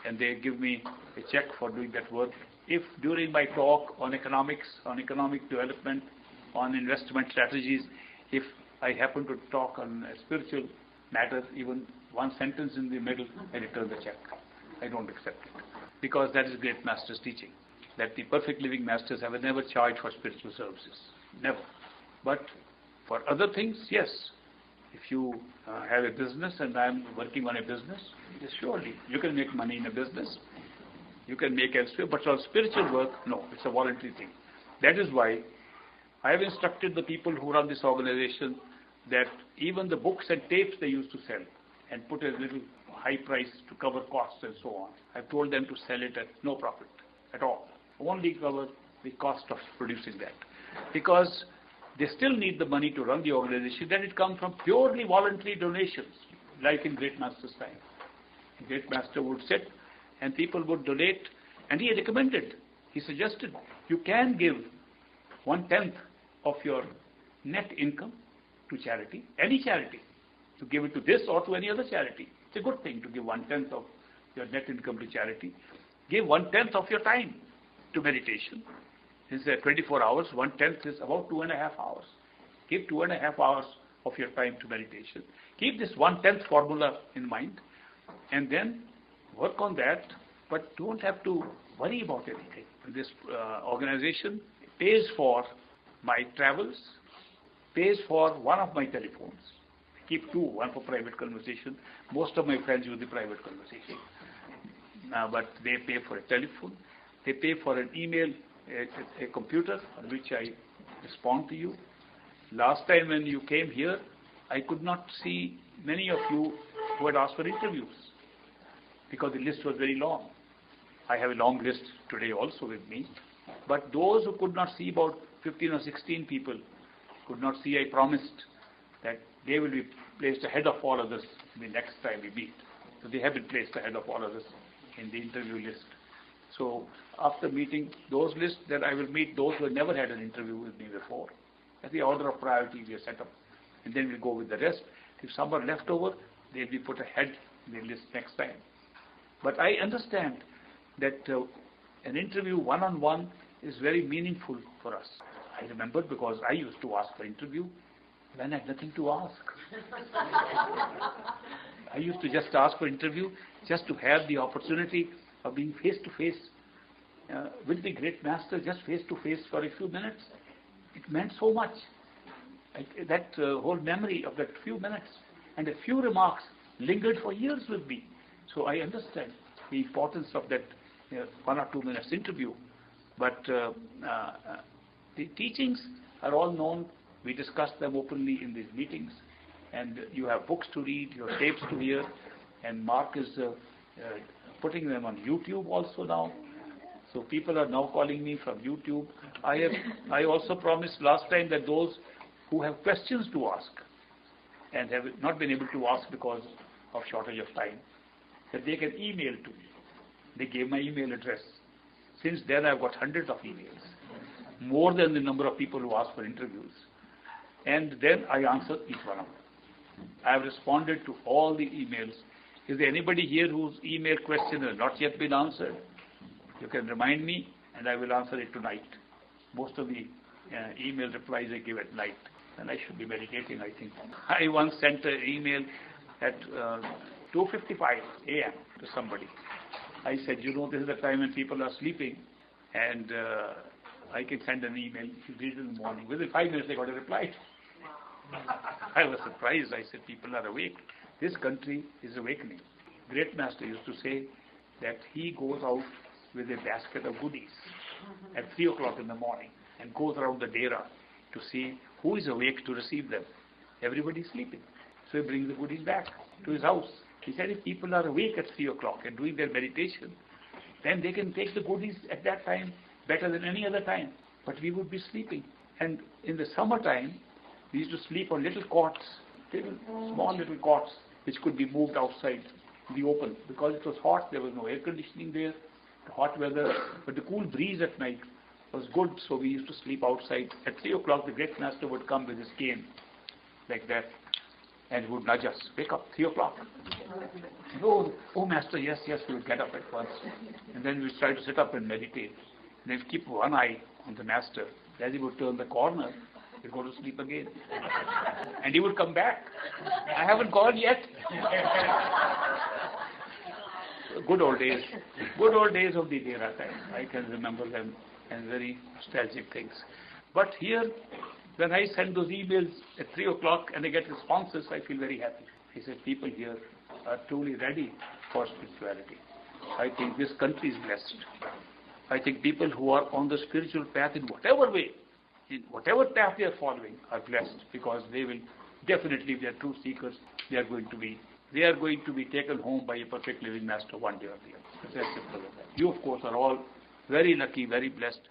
and they give me a check for doing that work. If during my talk on economics, on economic development, on investment strategies, if I happen to talk on a spiritual matter, even one sentence in the middle, I return the check. I don't accept it. Because that is great master's teaching. That the perfect living masters have never charged for spiritual services. Never. But for other things, yes. If you have a business and I am working on a business, yes, surely you can make money in a business. You can make elsewhere. But for spiritual work, no. It's a voluntary thing. That is why I have instructed the people who run this organization that even the books and tapes they used to sell and put a little high price to cover costs and so on. I've told them to sell it at no profit at all. Only cover the cost of producing that. Because they still need the money to run the organization. Then it comes from purely voluntary donations, like in Great Master's time. The Great Master would sit and people would donate, and he recommended, he suggested, you can give 1/10 of your net income to charity, any charity, to give it to this or to any other charity. It's a good thing to give 1/10 of your net income to charity. Give 1/10 of your time to meditation. It's 24 hours, 1/10 is about 2.5 hours. Give 2.5 hours of your time to meditation. Keep this 1/10 formula in mind and then work on that, but don't have to worry about anything. This organization pays for my travels, pays for one of my telephones. I keep two, one for private conversation. Most of my friends use the private conversation. But they pay for a telephone. They pay for an email, a computer on which I respond to you. Last time when you came here, I could not see many of you who had asked for interviews because the list was very long. I have a long list today also with me. But those who could not see, about 15 or 16 people could not see, I promised that they will be placed ahead of all others the next time we meet. So they have been placed ahead of all others in the interview list. So after meeting those lists, then I will meet those who have never had an interview with me before. That's the order of priority we have set up. And then we'll go with the rest. If some are left over, they'll be put ahead in the list next time. But I understand that an interview one-on-one is very meaningful for us. I remember because I used to ask for interview when I had nothing to ask. I used to just ask for interview just to have the opportunity of being face-to-face with the great master, just face-to-face for a few minutes. It meant so much. That whole memory of that few minutes and a few remarks lingered for years with me. So I understand the importance of that 1 or 2 minutes interview. But the teachings are all known. We discuss them openly in these meetings. And you have books to read, you have tapes to hear, and Mark is putting them on YouTube also now. So people are now calling me from YouTube. I also promised last time that those who have questions to ask and have not been able to ask because of shortage of time, that they can email to me. They gave my email address. Since then I've got hundreds of emails, more than the number of people who ask for interviews. And then I answer each one of them. I have responded to all the emails. Is there anybody here whose email question has not yet been answered? You can remind me and I will answer it tonight. Most of the email replies I give at night, and I should be meditating, I think. I once sent an email at 2:55 a.m. to somebody. I said, you know, this is the time when people are sleeping, and I can send an email. If you read it in the morning, within 5 minutes I got a reply. I was surprised. I said, people are awake. This country is awakening. Great Master used to say that he goes out with a basket of goodies at 3 o'clock in the morning and goes around the dera to see who is awake to receive them. Everybody is sleeping. So he brings the goodies back to his house. He said, if people are awake at 3 o'clock and doing their meditation, then they can take the goodies at that time better than any other time. But we would be sleeping. And in the summertime, we used to sleep on little cots, small little cots, which could be moved outside in the open. Because it was hot, there was no air conditioning there, the hot weather, but the cool breeze at night was good, so we used to sleep outside. At 3 o'clock, the Great Master would come with his cane, like that, and would nudge us, wake up, 3 o'clock. Oh, Master, yes, we would get up at once. And then we would try to sit up and meditate. And then keep one eye on the Master. As he would turn the corner, he'd go to sleep again. And he would come back. I haven't gone yet. Good old days of the Dera time. I can remember them, and very nostalgic things. But here, when I send those emails at 3 o'clock and I get responses, I feel very happy. He said, people here are truly ready for spirituality. I think this country is blessed. I think people who are on the spiritual path in whatever way, in whatever path they are following, are blessed, because they will definitely, if they are true seekers, they are going to be taken home by a perfect living Master one day or the other. It's as simple as that. You, of course, are all very lucky, very blessed,